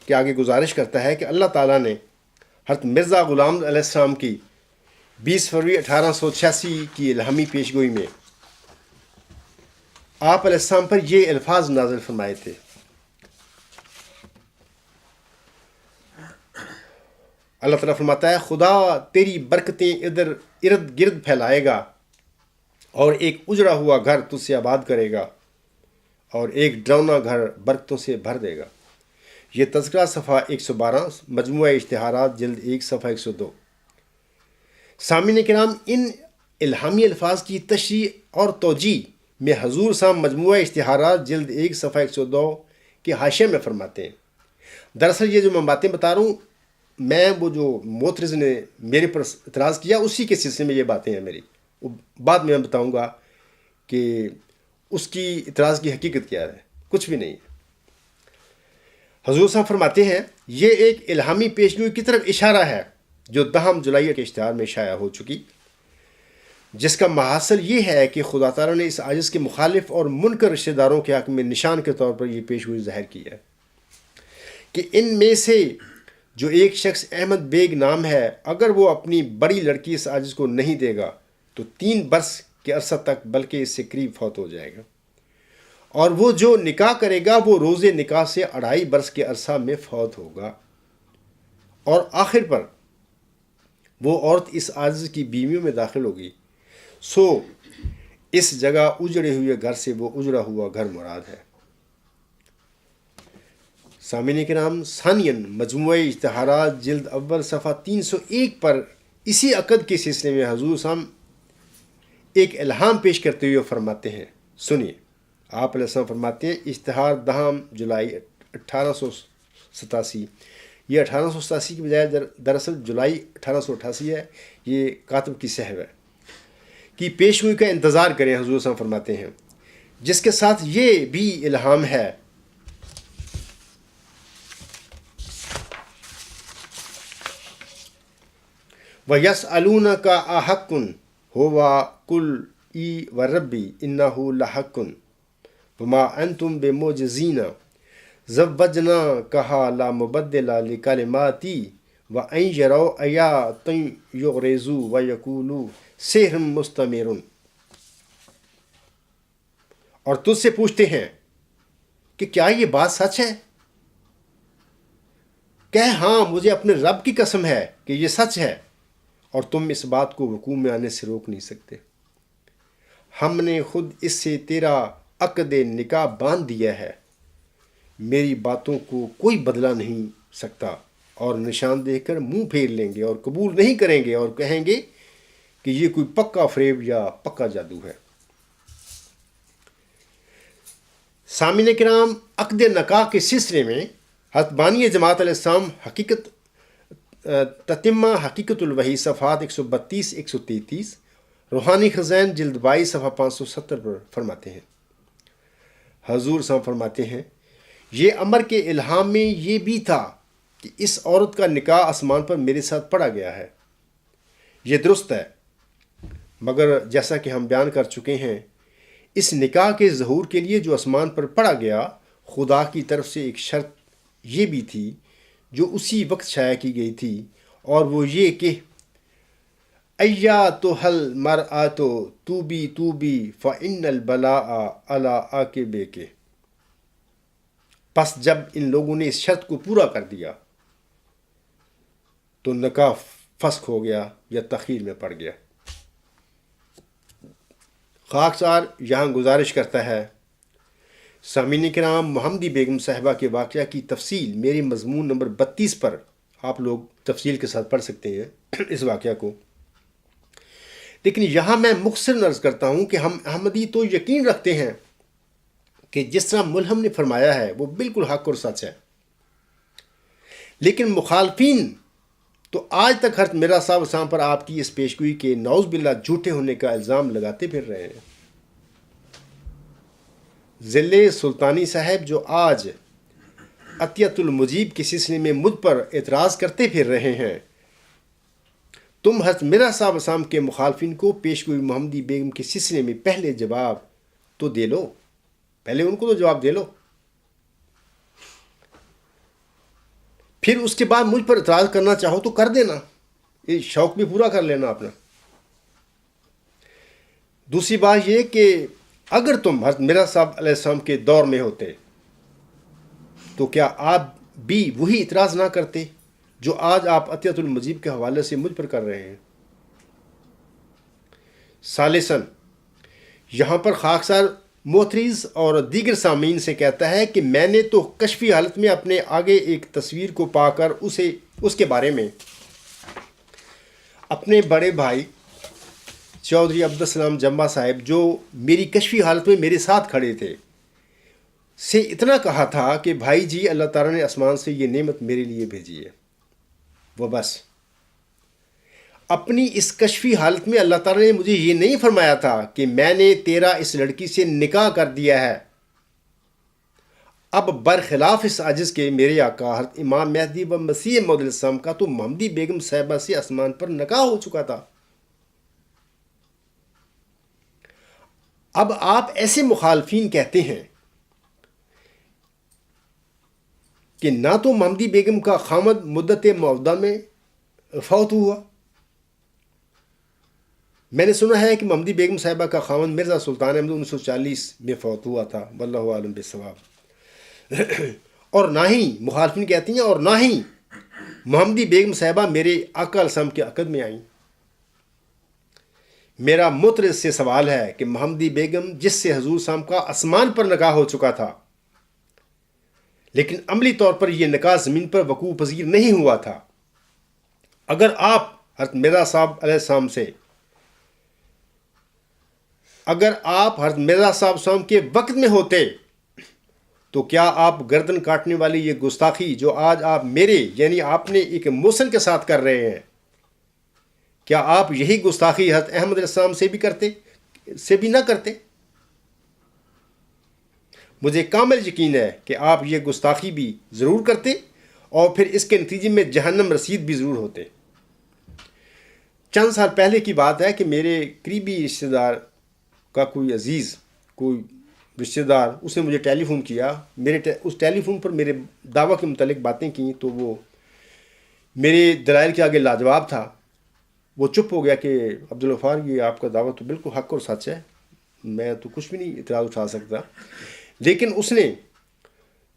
کے آگے گزارش کرتا ہے کہ اللہ تعالیٰ نے حضرت مرزا غلام علیہ السلام کی 20 فروری 1886 کی الہامی پیشگوئی میں آپ علیہ السلام پر یہ الفاظ نازل فرمائے تھے، اللہ تعالیٰ فرماتا ہے خدا تیری برکتیں ادھر ارد گرد پھیلائے گا اور ایک اجڑا ہوا گھر تجھ سے آباد کرے گا اور ایک ڈراؤنا گھر برکتوں سے بھر دے گا۔ یہ تذکرہ صفحہ 112، مجموعہ اشتہارات جلد 1 صفحہ 102۔ سامعین کرام، ان الہامی الفاظ کی تشریح اور توجیہ میں حضور صاحب مجموعہ اشتہارات جلد 1 صفحہ 102 کے حاشیے میں فرماتے ہیں۔ دراصل یہ جو میں باتیں بتا رہا ہوں، میں وہ جو معترض نے میرے پر اعتراض کیا اسی کے سلسلے میں یہ باتیں ہیں میری، بعد میں بتاؤں گا کہ اس کی اعتراض کی حقیقت کیا ہے، کچھ بھی نہیں ہے۔ حضور صاحب فرماتے ہیں یہ ایک الہامی پیشگوئی کی طرف اشارہ ہے جو 10 جولائی کے اشتہار میں شائع ہو چکی، جس کا محاصل یہ ہے کہ خدا تعالیٰ نے اس عاجز کے مخالف اور منکر رشتہ داروں کے حق میں نشان کے طور پر یہ پیشگوئی ظاہر کی ہے کہ ان میں سے جو ایک شخص احمد بیگ نام ہے، اگر وہ اپنی بڑی لڑکی اس عاجز کو نہیں دے گا تو 3 برس کے عرصہ تک بلکہ اس سے قریب فوت ہو جائے گا، اور وہ جو نکاح کرے گا وہ روز نکاح سے 2.5 برس کے عرصہ میں فوت ہوگا، اور آخر پر وہ عورت اس عاجز کی بیویوں میں داخل ہوگی، سو اس جگہ اجڑے ہوئے گھر سے وہ اجڑا ہوا گھر مراد ہے۔ سامعین کرام، ثانیاً مجموعہ اشتہارات جلد اول صفحہ 301 پر اسی عقد کے سلسلے میں حضور صاحب ایک الہام پیش کرتے ہوئے فرماتے ہیں، سنیے۔ آپ علیہ السلام فرماتے ہیں اشتہار 10 جولائی 1887، یہ 1887 کی بجائے دراصل جولائی 1888 ہے، یہ کاتب کی سہو ہے، کی پیشگوئی کا انتظار کریں۔ حضور صلی اللہ علیہ وسلم فرماتے ہیں جس کے ساتھ یہ بھی الہام ہے وَيَسْأَلُونَكَ أَحَقٌّ هُوَ قُلْ إِي وَرَبِّي إِنَّهُ لَحَقٌّ وَمَا أَنْتُمْ بِمُعْجِزِينَ زَوَّجْنَاكَهَا لَا مُبَدِّلَ لِكَلِمَاتِي وَإِنْ يَرَوْا آيَاتٍ يُعْرِضُوا وَيَقُولُوا سِحْرٌ مُسْتَمِرٌ۔ اور تجھ سے پوچھتے ہیں کہ کیا یہ بات سچ ہے؟ کہہ ہاں، مجھے اپنے رب کی قسم ہے کہ یہ سچ ہے، اور تم اس بات کو وقوع میں آنے سے روک نہیں سکتے۔ ہم نے خود اس سے تیرا عقد نکاح باندھ دیا ہے، میری باتوں کو کوئی بدلا نہیں سکتا، اور نشان دے کر منہ پھیر لیں گے اور قبول نہیں کریں گے اور کہیں گے کہ یہ کوئی پکا فریب یا پکا جادو ہے۔ سامعین کرام، عقد نکاح کے سلسلے میں حضرت بانی جماعت علیہ السلام تتمہ حقیقت الوحی صفحات 132 133، روحانی خزائن جلد 22 صفحہ 570 پر فرماتے ہیں۔ حضور صاحب فرماتے ہیں یہ امر کے الہام میں یہ بھی تھا کہ اس عورت کا نکاح آسمان پر میرے ساتھ پڑھا گیا ہے، یہ درست ہے، مگر جیسا کہ ہم بیان کر چکے ہیں اس نکاح کے ظہور کے لیے جو آسمان پر پڑھا گیا، خدا کی طرف سے ایک شرط یہ بھی تھی جو اسی وقت شائع کی گئی تھی، اور وہ یہ کہ ایاتھا المرأۃ توبی فإن البلاء علی عاقبیک۔ پس جب ان لوگوں نے اس شرط کو پورا کر دیا تو نکاح فسخ ہو گیا یا تخیر میں پڑ گیا۔ خاکسار یہاں گزارش کرتا ہے، سامعین کرام، محمدی بیگم صاحبہ کے واقعہ کی تفصیل میری مضمون نمبر 32 پر آپ لوگ تفصیل کے ساتھ پڑھ سکتے ہیں اس واقعہ کو، لیکن یہاں میں مختصر عرض کرتا ہوں کہ ہم احمدی تو یقین رکھتے ہیں کہ جس طرح ملہم نے فرمایا ہے وہ بالکل حق اور سچ ہے، لیکن مخالفین تو آج تک حضرت مرزا صاحب اسلام پر آپ کی اس پیشگوئی کے نعوذ باللہ جھوٹے ہونے کا الزام لگاتے پھر رہے ہیں۔ ذل سلطانی صاحب جو آج عطیت المجیب کے سلسلے میں مجھ پر اعتراض کرتے پھر رہے ہیں، تم حضرت مرزا صاحب اسلام کے مخالفین کو پیشگوئی محمدی بیگم کے سلسلے میں پہلے جواب تو دے لو، پہلے ان کو تو جواب دے لو، پھر اس کے بعد مجھ پر اعتراض کرنا چاہو تو کر دینا، یہ شوق بھی پورا کر لینا اپنا۔ دوسری بات یہ کہ اگر تم حضرت مرزا صاحب علیہ السلام کے دور میں ہوتے تو کیا آپ بھی وہی اعتراض نہ کرتے جو آج آپ عطیۃ المجیب کے حوالے سے مجھ پر کر رہے ہیں۔ ثالثاً، یہاں پر خاکسار محترز اور دیگر سامعین سے کہتا ہے کہ میں نے تو کشفی حالت میں اپنے آگے ایک تصویر کو پا کر اس کے بارے میں اپنے بڑے بھائی چودھری عبدالسلام جمبا صاحب جو میری کشفی حالت میں میرے ساتھ کھڑے تھے سے اتنا کہا تھا کہ بھائی جی، اللہ تعالیٰ نے آسمان سے یہ نعمت میرے لیے بھیجی ہے، وہ بس۔ اپنی اس کشفی حالت میں اللہ تعالیٰ نے مجھے یہ نہیں فرمایا تھا کہ میں نے تیرا اس لڑکی سے نکاح کر دیا ہے۔ اب برخلاف اس عجز کے میرے آقا حضرت امام مہدی و مسیح موعود علیہ السلام کا تو محمدی بیگم صاحبہ سے آسمان پر نکاح ہو چکا تھا۔ اب آپ ایسے مخالفین کہتے ہیں کہ نہ تو محمدی بیگم کا خامد مدت معاہدہ میں فوت ہوا۔ میں نے سنا ہے کہ محمدی بیگم صاحبہ کا خامد مرزا سلطان احمد 1940 میں فوت ہوا تھا، واللہ عالم بالصواب۔ اور نہ ہی مخالفین کہتی ہیں اور نہ ہی محمدی بیگم صاحبہ میرے آقا علیہ السلام کے عقد میں آئیں۔ میرا مطرز سے سوال ہے کہ محمدی بیگم جس سے حضور صاحب کا آسمان پر نکاح ہو چکا تھا، لیکن عملی طور پر یہ نکاح زمین پر وقوع پذیر نہیں ہوا تھا، اگر آپ حضرت مرزا صاحب علیہ السلام سے کے وقت میں ہوتے تو کیا آپ گردن کاٹنے والی یہ گستاخی جو آج آپ میرے یعنی آپ نے ایک محسن کے ساتھ کر رہے ہیں، کیا آپ یہی گستاخی حضرت احمد علیہ السلام سے بھی نہ کرتے؟ مجھے کامل یقین ہے کہ آپ یہ گستاخی بھی ضرور کرتے اور پھر اس کے نتیجے میں جہنم رسید بھی ضرور ہوتے۔ چند سال پہلے کی بات ہے کہ میرے قریبی رشتہ دار کا کوئی عزیز، کوئی رشتہ دار، اس نے مجھے ٹیلی فون کیا، اس ٹیلی فون پر میرے دعویٰ کے متعلق باتیں کیں تو وہ میرے دلائل کے آگے لاجواب تھا۔ وہ چپ ہو گیا کہ عبدالغفار، یہ آپ کا دعویٰ تو بالکل حق اور سچ ہے، میں تو کچھ بھی نہیں اعتراض اٹھا سکتا۔ لیکن اس نے،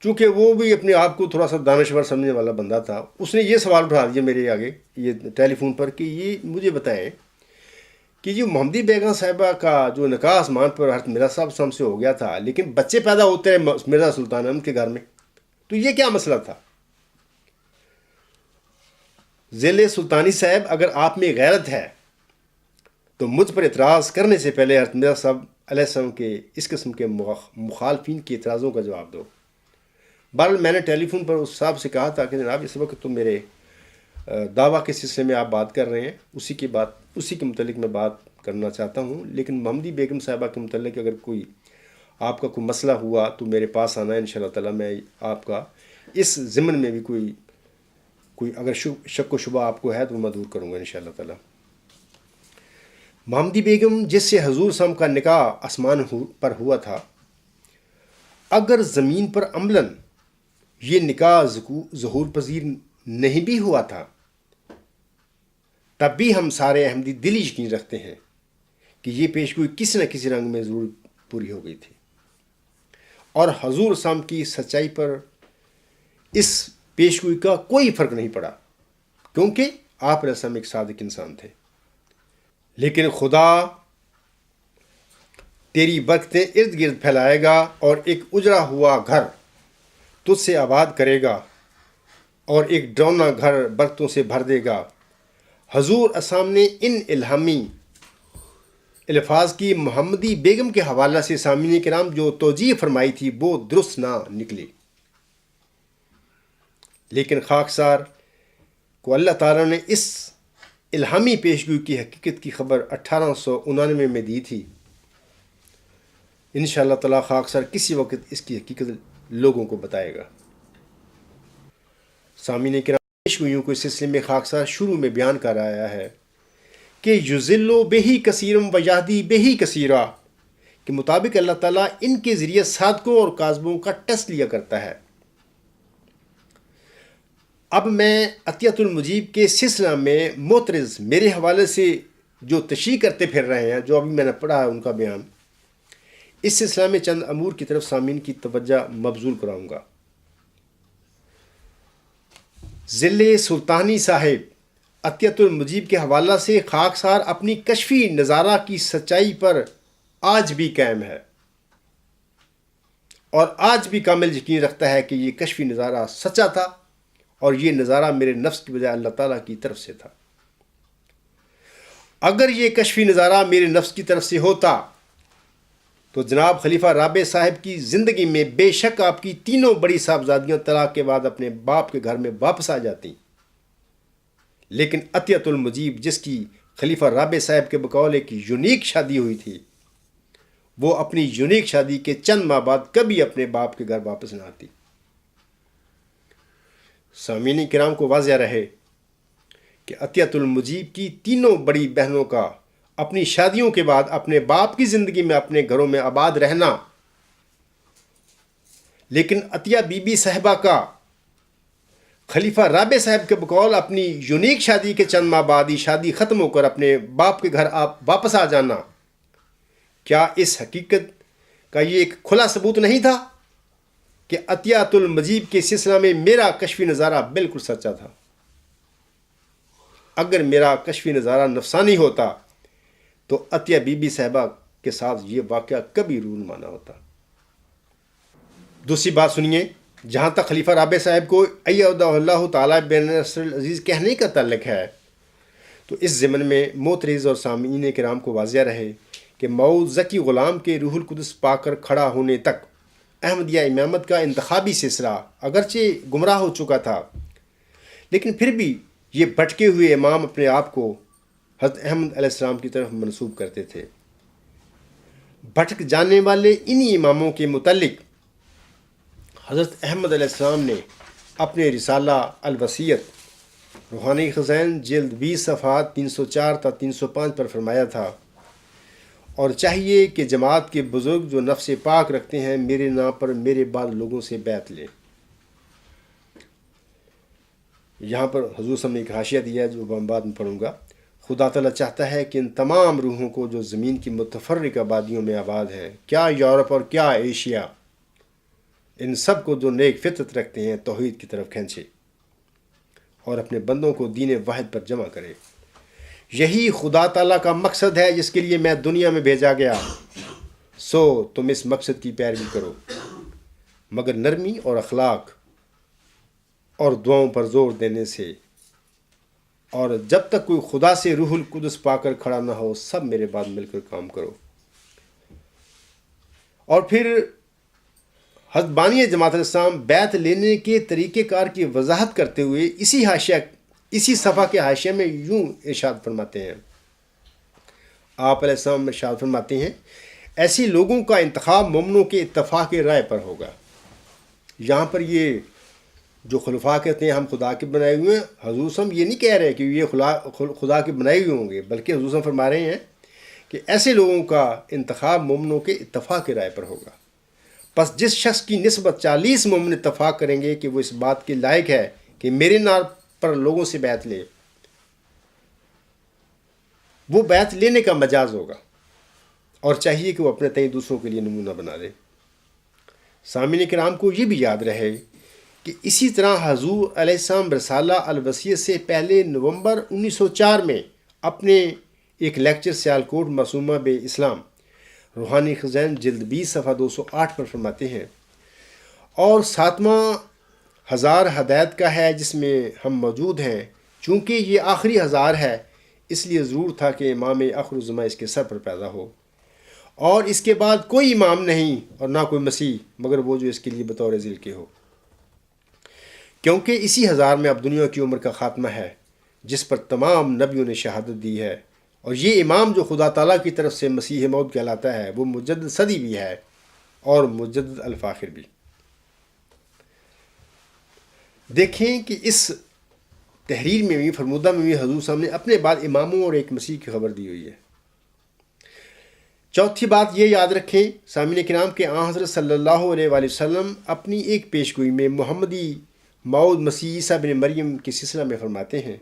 چونکہ وہ بھی اپنے آپ کو تھوڑا سا دانشور سمجھنے والا بندہ تھا، اس نے یہ سوال اٹھا دیا میرے آگے یہ ٹیلی فون پر کہ یہ مجھے بتائیں کہ یہ محمدی بیگم صاحبہ کا جو نکاح آسمان پر حضرت مرزا صاحب صاحب سے ہو گیا تھا، لیکن بچے پیدا ہوتے ہیں مرزا سلطان احمد کے گھر میں، تو یہ کیا مسئلہ تھا؟ ذیل سلطانی صاحب، اگر آپ میں غیرت ہے تو مجھ پر اعتراض کرنے سے پہلے حضرت مرزا صاحب علیہ السلام کے اس قسم کے مخالفین کے اعتراضوں کا جواب دو۔ بہرحال میں نے ٹیلی فون پر اس صاحب سے کہا تھا کہ جناب اس وقت تو میرے دعویٰ کے سلسلے میں آپ بات کر رہے ہیں، اسی کے متعلق میں بات کرنا چاہتا ہوں، لیکن محمدی بیگم صاحبہ کے متعلق اگر آپ کا کوئی مسئلہ ہوا تو میرے پاس آنا ہے، انشاءاللہ تعالی میں آپ کا اس ضمن میں بھی کوئی اگر شک و شبہ آپ کو ہے تو میں دور کروں گا انشاءاللہ تعالی۔ محمدی بیگم جس سے حضور صاحب کا نکاح آسمان پر ہوا تھا، اگر زمین پر عملاً یہ نکاح ظہور پذیر نہیں بھی ہوا تھا، تب بھی ہم سارے احمدی دلی یقین رکھتے ہیں کہ یہ پیشگوئی کسی نہ کسی رنگ میں ضرور پوری ہو گئی تھی، اور حضور صاحب کی سچائی پر اس پیشگوئی کا کوئی فرق نہیں پڑا، کیونکہ آپ علیہ السلام ایک صادق انسان تھے۔ لیکن خدا تیری برکتیں ارد گرد پھیلائے گا اور ایک اجڑا ہوا گھر تجھ سے آباد کرے گا اور ایک ڈرونا گھر برکتوں سے بھر دے گا۔ حضور اسلام نے ان الہامی الفاظ کی محمدی بیگم کے حوالہ سے سامعین کرام جو توجیہ فرمائی تھی وہ درست نہ نکلی، لیکن خاکسار کو اللہ تعالیٰ نے اس الہامی پیشگوئی کی حقیقت کی خبر 1899 میں دی تھی۔ انشاءاللہ تعالیٰ خاکسار کسی وقت اس کی حقیقت لوگوں کو بتائے گا۔ سامعین کرام، پیشگوئیوں کو اس سلسلے میں خاکسار شروع میں بیان کر آیا ہے کہ یذلو بہی کثیرم و یہدی بہی کثیرا کے مطابق اللہ تعالیٰ ان کے ذریعے صادقوں اور کاذبوں کا ٹیسٹ لیا کرتا ہے۔ اب میں عطیۃ المجیب کے سلسلہ میں معترض میرے حوالے سے جو تشریح کرتے پھر رہے ہیں، جو ابھی میں نے پڑھا ہے ان کا بیان، اس سلسلہ میں چند امور کی طرف سامعین کی توجہ مبذول کراؤں گا۔ ذل سلطانی صاحب عطیت المجیب کے حوالہ سے خاکسار اپنی کشفی نظارہ کی سچائی پر آج بھی قائم ہے اور آج بھی کامل یقین رکھتا ہے کہ یہ کشفی نظارہ سچا تھا اور یہ نظارہ میرے نفس کی بجائے اللہ تعالیٰ کی طرف سے تھا۔ اگر یہ کشفی نظارہ میرے نفس کی طرف سے ہوتا تو جناب خلیفہ رابع صاحب کی زندگی میں بے شک آپ کی تینوں بڑی صاحبزادیاں طلاق کے بعد اپنے باپ کے گھر میں واپس آ جاتی، لیکن عطیت المجیب جس کی خلیفہ رابع صاحب کے بقول ایک یونیک شادی ہوئی تھی، وہ اپنی یونیک شادی کے چند ماہ بعد کبھی اپنے باپ کے گھر واپس نہ آتی۔ سامعین کرام کو واضح رہے کہ عطیت المجیب کی تینوں بڑی بہنوں کا اپنی شادیوں کے بعد اپنے باپ کی زندگی میں اپنے گھروں میں آباد رہنا، لیکن عطیہ بی بی صاحبہ کا خلیفہ رابع صاحب کے بقول اپنی یونیک شادی کے چند ماہ بعد ہی شادی ختم ہو کر اپنے باپ کے گھر واپس آ جانا، کیا اس حقیقت کا یہ ایک کھلا ثبوت نہیں تھا کہ عطیت المجیب کے سلسلہ میں میرا کشفی نظارہ بالکل سچا تھا؟ اگر میرا کشفی نظارہ نفسانی ہوتا تو عطیہ بی بی صاحبہ کے ساتھ یہ واقعہ کبھی رونما نہ ہوتا۔ دوسری بات سنیے، جہاں تک خلیفہ رابع صاحب کو ایدہ اللہ تعالیٰ بن نصر العزیز کہنے کا تعلق ہے، تو اس ضمن میں معترض اور سامعین کرام کو واضح رہے کہ موعود ذکی غلام کے روح القدس پا کر کھڑا ہونے تک احمدیہ امامت کا انتخابی سلسلہ اگرچہ گمراہ ہو چکا تھا، لیکن پھر بھی یہ بھٹکے ہوئے امام اپنے آپ کو حضرت احمد علیہ السلام کی طرف منسوب کرتے تھے۔ بھٹک جانے والے انہی اماموں کے متعلق حضرت احمد علیہ السلام نے اپنے رسالہ الوصیت روحانی خزائن جلد 20 صفحات 304 تا 305 پر فرمایا تھا، اور چاہیے کہ جماعت کے بزرگ جو نفس پاک رکھتے ہیں میرے نام پر میرے بعد لوگوں سے بیعت لیں۔ یہاں پر حضور صلی اللہ علیہ وسلم نے ایک حاشیہ دیا ہے جو میں بعد میں پڑھوں گا۔ خدا تعالیٰ چاہتا ہے کہ ان تمام روحوں کو جو زمین کی متفرق آبادیوں میں آباد ہیں، کیا یورپ اور کیا ایشیا، ان سب کو جو نیک فطرت رکھتے ہیں توحید کی طرف کھینچے اور اپنے بندوں کو دین واحد پر جمع کرے۔ یہی خدا تعالیٰ کا مقصد ہے جس کے لیے میں دنیا میں بھیجا گیا، سو تم اس مقصد کی پیروی کرو، مگر نرمی اور اخلاق اور دعاؤں پر زور دینے سے، اور جب تک کوئی خدا سے روح القدس پا کر کھڑا نہ ہو سب میرے بعد مل کر کام کرو۔ اور پھر حضرت بانی جماعت الاسلام بیعت لینے کے طریقہ کار کی وضاحت کرتے ہوئے اسی صفحہ کے حاشیے میں یوں ارشاد فرماتے ہیں، آپ علیہ السلام ارشاد فرماتے ہیں، ایسی لوگوں کا انتخاب مومنوں کے اتفاق رائے پر ہوگا۔ یہاں پر یہ جو خلفاء کہتے ہیں ہم خدا کے بنائے ہوئے ہیں، حضور صلی یہ نہیں کہہ رہے کہ یہ خدا کے بنائے ہوئے ہوں گے، بلکہ حضور صلی فرما رہے ہیں کہ ایسے لوگوں کا انتخاب مومنوں کے اتفاق رائے پر ہوگا۔ پس جس شخص کی نسبت 40 مومن اتفاق کریں گے کہ وہ اس بات کے لائق ہے کہ میرے نام پر لوگوں سے بیعت لے، وہ بیعت لینے کا مجاز ہوگا، اور چاہیے کہ وہ اپنے تئیں دوسروں کے لیے نمونہ بنا دے۔ سامعین کرام کو یہ بھی یاد رہے کہ اسی طرح حضور علیہ السلام رسالہ الوصیت سے پہلے نومبر 1904 میں اپنے ایک لیکچر سیالکوٹ معصومہ بے اسلام روحانی خزائن جلد 20 صفحہ 208 پر فرماتے ہیں، اور 7واں ہزار ہدایت کا ہے جس میں ہم موجود ہیں، چونکہ یہ آخری ہزار ہے اس لیے ضرور تھا کہ امام آخر الزماں اس کے سر پر پیدا ہو، اور اس کے بعد کوئی امام نہیں اور نہ کوئی مسیح مگر وہ جو اس کے لیے بطور ذیل کے ہو، کیونکہ اسی ہزار میں اب دنیا کی عمر کا خاتمہ ہے جس پر تمام نبیوں نے شہادت دی ہے، اور یہ امام جو خدا تعالیٰ کی طرف سے مسیح موعود کہلاتا ہے وہ مجدد صدی بھی ہے اور مجدد الفاخر بھی۔ دیکھیں کہ اس تحریر میں بھی فرمودہ میں بھی حضور صاحب نے اپنے بعد اماموں اور ایک مسیح کی خبر دی ہوئی ہے۔ چوتھی بات یہ یاد رکھیں سامعین کرام کہ آن حضرت صلی اللہ علیہ وآلہ وسلم اپنی ایک پیشگوئی میں محمدی موعود مسیح عیسیٰ بن مریم کے سلسلہ میں فرماتے ہیں،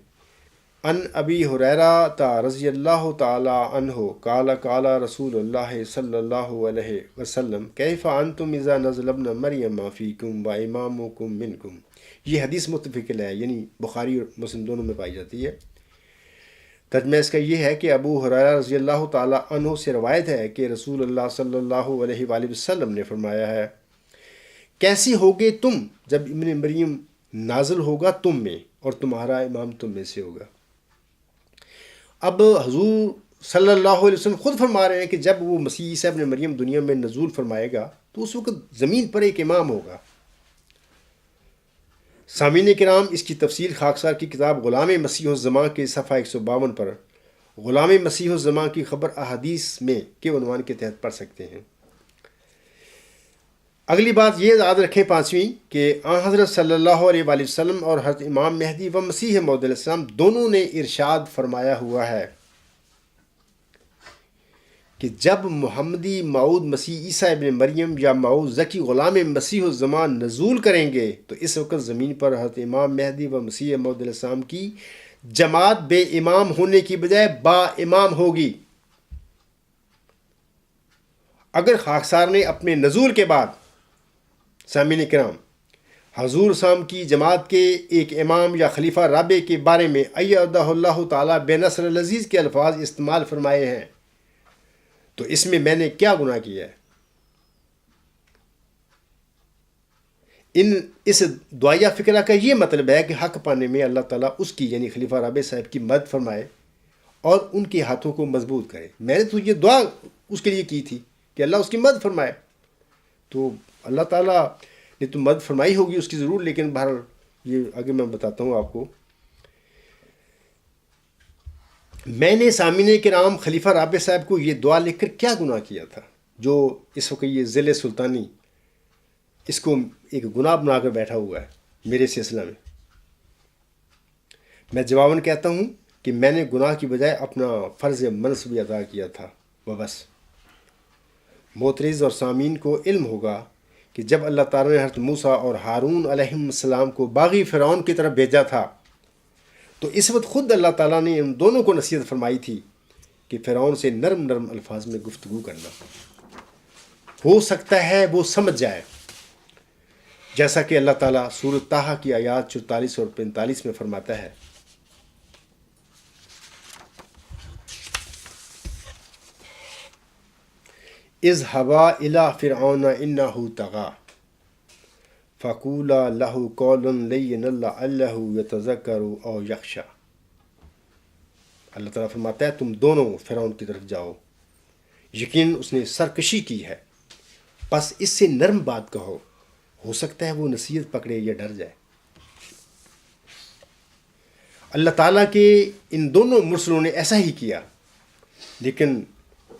ان ابی ہریرہ رضی اللہ تعالی عنہ قال قال رسول اللہ صلی اللہ علیہ وسلم کیف انتم اذا نزل ابن مریم فیکم و امامکم منکم۔ یہ حدیث متفق علیہ ہے، یعنی بخاری اور مسلم دونوں میں پائی جاتی ہے۔ ترجمہ اس کا یہ ہے کہ ابو ہریرہ رضی اللہ تعالیٰ عنہ سے روایت ہے کہ رسول اللہ صلی اللہ علیہ وآلہ وسلم نے فرمایا ہے، کیسی ہوگے تم جب ابن مریم نازل ہوگا تم میں اور تمہارا امام تم میں سے ہوگا۔ اب حضور صلی اللہ علیہ وسلم خود فرما رہے ہیں کہ جب وہ مسیح عیسیٰ ابن مریم دنیا میں نزول فرمائے گا تو اس وقت زمین پر ایک امام ہوگا۔ سامعین کرام، اس کی تفصیل خاکسار کی کتاب غلام مسیح الزمان کے صفحہ 152 پر غلام مسیح الزمان کی خبر احادیث میں کے عنوان کے تحت پڑھ سکتے ہیں۔ اگلی بات یہ یاد رکھیں، پانچویں، کہ آن حضرت صلی اللہ علیہ وآلہ وسلم اور حضرت امام مہدی و مسیح موعود علیہ السلام دونوں نے ارشاد فرمایا ہوا ہے کہ جب محمدی موعود مسیح عیسیٰ ابن مریم یا موعود ذکی غلام مسیح الزمان نزول کریں گے تو اس وقت زمین پر حضرت امام مہدی و مسیح موعود علیہ السلام کی جماعت بے امام ہونے کی بجائے با امام ہوگی۔ اگر خاکسار نے اپنے نزول کے بعد، سامعین کرام، حضور صاحب کی جماعت کے ایک امام یا خلیفہ رابع کے بارے میں ایدہ اللہ تعالیٰ بے نصر العزیز کے الفاظ استعمال فرمائے ہیں تو اس میں نے کیا گناہ کیا ہے؟ اس دعائیہ فکرہ کا یہ مطلب ہے کہ حق پانے میں اللہ تعالیٰ اس کی یعنی خلیفہ رابع صاحب کی مدد فرمائے اور ان کے ہاتھوں کو مضبوط کرے۔ میں نے تو یہ دعا اس کے لیے کی تھی کہ اللہ اس کی مدد فرمائے، تو اللہ تعالیٰ نے تو مدد فرمائی ہوگی اس کی ضرور، لیکن بہرحال یہ آگے میں بتاتا ہوں آپ کو۔ میں نے سامعین کرام خلیفہ رابع صاحب کو یہ دعا لکھ کر کیا گناہ کیا تھا جو اس وقت یہ ذل سلطانی اس کو ایک گناہ بنا کر بیٹھا ہوا ہے میرے سلسلہ میں؟ میں جواباً کہتا ہوں کہ میں نے گناہ کی بجائے اپنا فرض منصب ادا کیا تھا، وہ بس۔ معترض اور سامعین کو علم ہوگا کہ جب اللہ تعالیٰ نے حضرت موسیٰ اور ہارون علیہ السلام کو باغی فرعون کی طرف بھیجا تھا تو اس وقت خود اللہ تعالیٰ نے ان دونوں کو نصیحت فرمائی تھی کہ فرعون سے نرم نرم الفاظ میں گفتگو کرنا، ہو سکتا ہے وہ سمجھ جائے، جیسا کہ اللہ تعالیٰ سورۃ طٰہٰ کی آیات 44 اور 45 میں فرماتا ہے، اذهبا إلى فرعون إنه طغى فقولا له قولا لينا لعله يتذكر أو يخشى۔ اللہ تعالیٰ فرماتا ہے تم دونوں فرعون کی طرف جاؤ، یقین اس نے سرکشی کی ہے، بس اس سے نرم بات کہو، ہو سکتا ہے وہ نصیحت پکڑے یا ڈر جائے۔ اللہ تعالیٰ کے ان دونوں مرسلوں نے ایسا ہی کیا، لیکن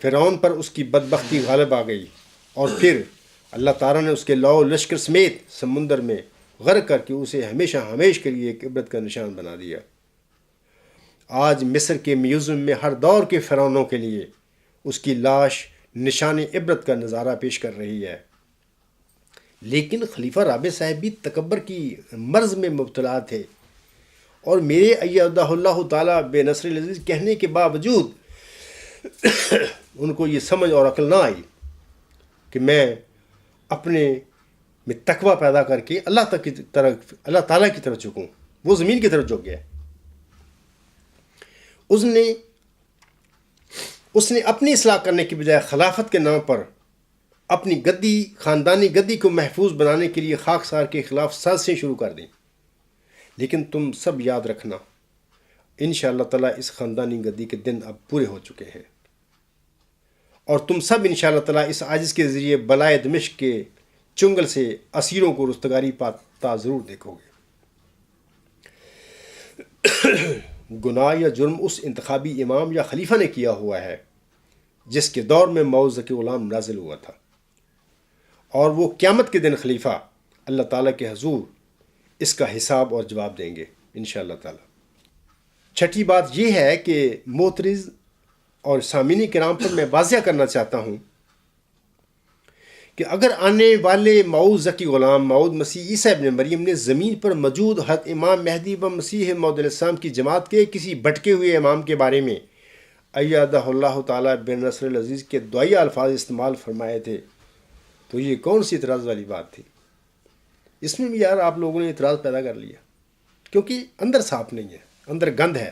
فرعون پر اس کی بدبختی غالب آ گئی اور پھر اللہ تعالیٰ نے اس کے لو لشکر سمیت سمندر میں غرق کر کے اسے ہمیشہ ہمیش کے لیے ایک عبرت کا نشان بنا دیا۔ آج مصر کے میوزیم میں ہر دور کے فرعونوں کے لیے اس کی لاش نشان عبرت کا نظارہ پیش کر رہی ہے، لیکن خلیفہ رابع صاحب بھی تکبر کی مرض میں مبتلا تھے اور میرے ایدہ اللہ تعالیٰ بے نصر العزیز کہنے کے باوجود ان کو یہ سمجھ اور عقل نہ آئی کہ میں اپنے میں تقوی پیدا کر کے اللہ تعالیٰ کی طرف جھکوں۔ وہ زمین کی طرف جھک گیا۔ اس نے اپنی اصلاح کرنے کی بجائے خلافت کے نام پر اپنی گدی، خاندانی گدی کو محفوظ بنانے کے لیے خاکسار کے خلاف سازشیں شروع کر دیں۔ لیکن تم سب یاد رکھنا، انشاءاللہ تعالیٰ اس خاندانی گدی کے دن اب پورے ہو چکے ہیں اور تم سب انشاءاللہ تعالیٰ اس عاجز کے ذریعے بلائے دمشق کے چنگل سے اسیروں کو رستگاری پاتا ضرور دیکھو گے۔ گناہ یا جرم اس انتخابی امام یا خلیفہ نے کیا ہوا ہے جس کے دور میں موعود ذکی غلام نازل ہوا تھا، اور وہ قیامت کے دن خلیفہ اللہ تعالیٰ کے حضور اس کا حساب اور جواب دیں گے انشاءاللہ تعالیٰ۔ چھٹی بات یہ ہے کہ معترض اور سامعین کرام پر میں واضح کرنا چاہتا ہوں کہ اگر آنے والے موعود ذکی غلام موعود مسیح عیسیٰ ابن مریم نے زمین پر موجود حضرت امام مہدی و مسیح موعود علیہ السلام کی جماعت کے کسی بھٹکے ہوئے امام کے بارے میں ایدہ اللہ تعالیٰ بن نصر العزیز کے دعائیہ الفاظ استعمال فرمائے تھے تو یہ کون سی اعتراض والی بات تھی؟ اس میں بھی یار آپ لوگوں نے اعتراض پیدا کر لیا، کیونکہ اندر صاف نہیں ہے، اندر گند ہے۔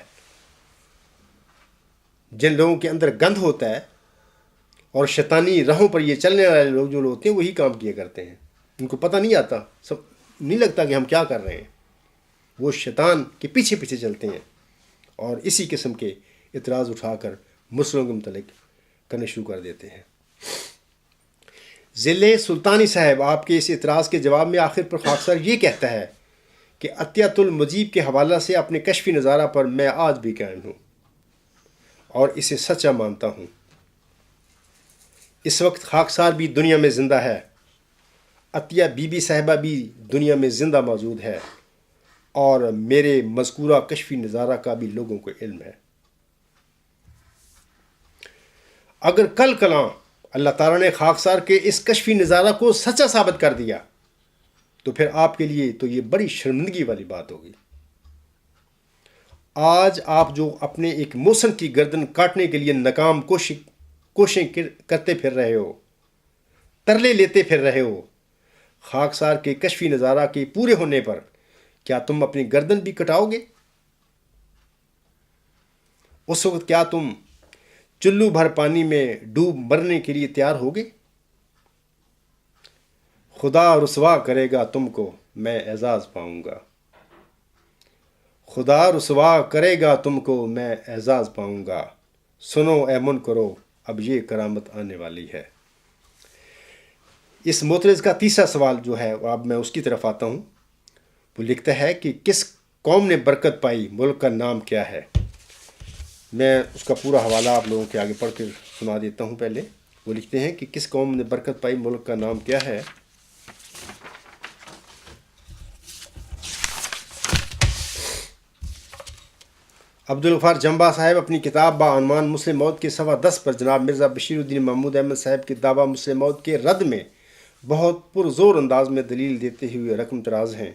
جن لوگوں کے اندر گند ہوتا ہے اور شیطانی راہوں پر یہ چلنے والے لوگ جو ہوتے ہیں وہی کام کیا کرتے ہیں، ان کو پتہ نہیں آتا، سب نہیں لگتا کہ ہم کیا کر رہے ہیں، وہ شیطان کے پیچھے پیچھے چلتے ہیں اور اسی قسم کے اعتراض اٹھا کر مسلموں کے متعلق کرنے شروع کر دیتے ہیں۔ ذیل سلطانی صاحب آپ کے اس اعتراض کے جواب میں آخر پر خاکسار یہ کہتا ہے کہ عطیۃ المجیب کے حوالہ سے اپنے کشفی نظارہ پر میں آج بھی قائم ہوں اور اسے سچا مانتا ہوں۔ اس وقت خاکسار بھی دنیا میں زندہ ہے، عطیہ بی بی صاحبہ بھی دنیا میں زندہ موجود ہے، اور میرے مذکورہ کشفی نظارہ کا بھی لوگوں کو علم ہے۔ اگر کل کلاں اللہ تعالیٰ نے خاکسار کے اس کشفی نظارہ کو سچا ثابت کر دیا تو پھر آپ کے لیے تو یہ بڑی شرمندگی والی بات ہوگی۔ آج آپ جو اپنے ایک محسن کی گردن کاٹنے کے لیے ناکام کوششیں کرتے پھر رہے ہو، ترلے لیتے پھر رہے ہو، خاکسار کے کشفی نظارہ کے پورے ہونے پر کیا تم اپنی گردن بھی کٹاؤ گے؟ اس وقت کیا تم چلو بھر پانی میں ڈوب مرنے کے لیے تیار ہوگے؟ خدا رسوا کرے گا تم کو، میں اعزاز پاؤں گا۔ خدا رسوا کرے گا تم کو، میں اعزاز پاؤں گا۔ سنو اے منکرو، اب یہ کرامت آنے والی ہے۔ اس معترض کا تیسرا سوال جو ہے اب میں اس کی طرف آتا ہوں۔ وہ لکھتا ہے کہ کس قوم نے برکت پائی، ملک کا نام کیا ہے؟ میں اس کا پورا حوالہ آپ لوگوں کے آگے پڑھ کر سنا دیتا ہوں۔ پہلے وہ لکھتے ہیں کہ کس قوم نے برکت پائی، ملک کا نام کیا ہے؟ عبدالغفار جمبا صاحب اپنی کتاب بعنوان مسلم موت کے صفحہ 10 پر جناب مرزا بشیر الدین محمود احمد صاحب کے دعویٰ مسلم موت کے رد میں بہت پرزور انداز میں دلیل دیتے ہوئے رقم تراز ہیں۔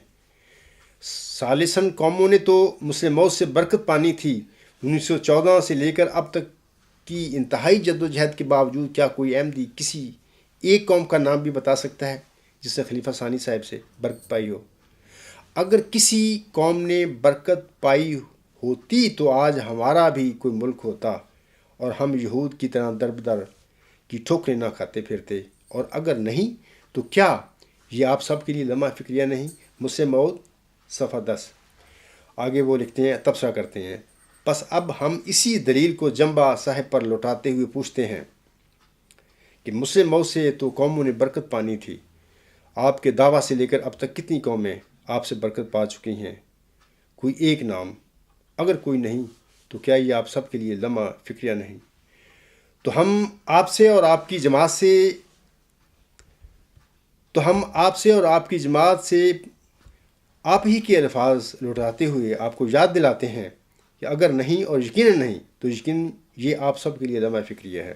ثالثاً قوموں نے تو مسلم موت سے برکت پانی تھی۔ 1914 سے لے کر اب تک کی انتہائی جدوجہد کے باوجود کیا کوئی احمدی کسی ایک قوم کا نام بھی بتا سکتا ہے جس نے خلیفہ ثانی صاحب سے برکت پائی ہو؟ اگر کسی قوم نے برکت پائی ہوتی تو آج ہمارا بھی کوئی ملک ہوتا اور ہم یہود کی طرح در بدر کی ٹھوکریں نہ کھاتے پھرتے، اور اگر نہیں تو کیا یہ آپ سب کے لیے لمحہ فکریہ نہیں؟ مسلم موت صفحہ 10۔ آگے وہ لکھتے ہیں، تبصرہ کرتے ہیں، بس اب ہم اسی دلیل کو جمبا صاحب پر لوٹاتے ہوئے پوچھتے ہیں کہ مسلم موت سے تو قوموں نے برکت پانی تھی، آپ کے دعویٰ سے لے کر اب تک کتنی قومیں آپ سے برکت پا چکی ہیں؟ کوئی ایک نام؟ اگر کوئی نہیں تو کیا یہ آپ سب کے لیے لمحہ فکریہ نہیں؟ تو ہم آپ سے اور آپ کی جماعت سے آپ ہی کے الفاظ لوٹاتے ہوئے آپ کو یاد دلاتے ہیں کہ اگر نہیں اور یقیناً نہیں تو یقیناً یہ آپ سب کے لیے لمحہ فکریہ ہے۔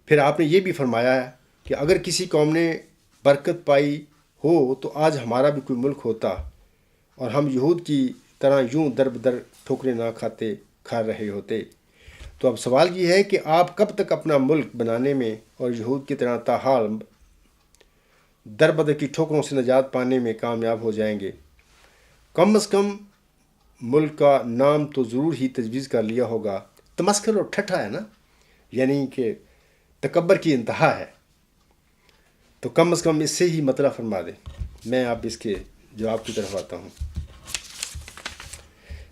پھر آپ نے یہ بھی فرمایا ہے کہ اگر کسی قوم نے برکت پائی ہو تو آج ہمارا بھی کوئی ملک ہوتا اور ہم یہود کی طرح یوں در بدر ٹھوکریں نہ کھا رہے ہوتے۔ تو اب سوال یہ ہے کہ آپ کب تک اپنا ملک بنانے میں اور یہود کی طرح تاحال در بدر کی ٹھوکروں سے نجات پانے میں کامیاب ہو جائیں گے؟ کم از کم ملک کا نام تو ضرور ہی تجویز کر لیا ہوگا۔ تمسخر اور ٹھٹھا ہے نا، یعنی کہ تکبر کی انتہا ہے، تو کم از کم اس سے ہی مطلب فرما دیں۔ میں اب اس کے جواب کی طرف آتا ہوں۔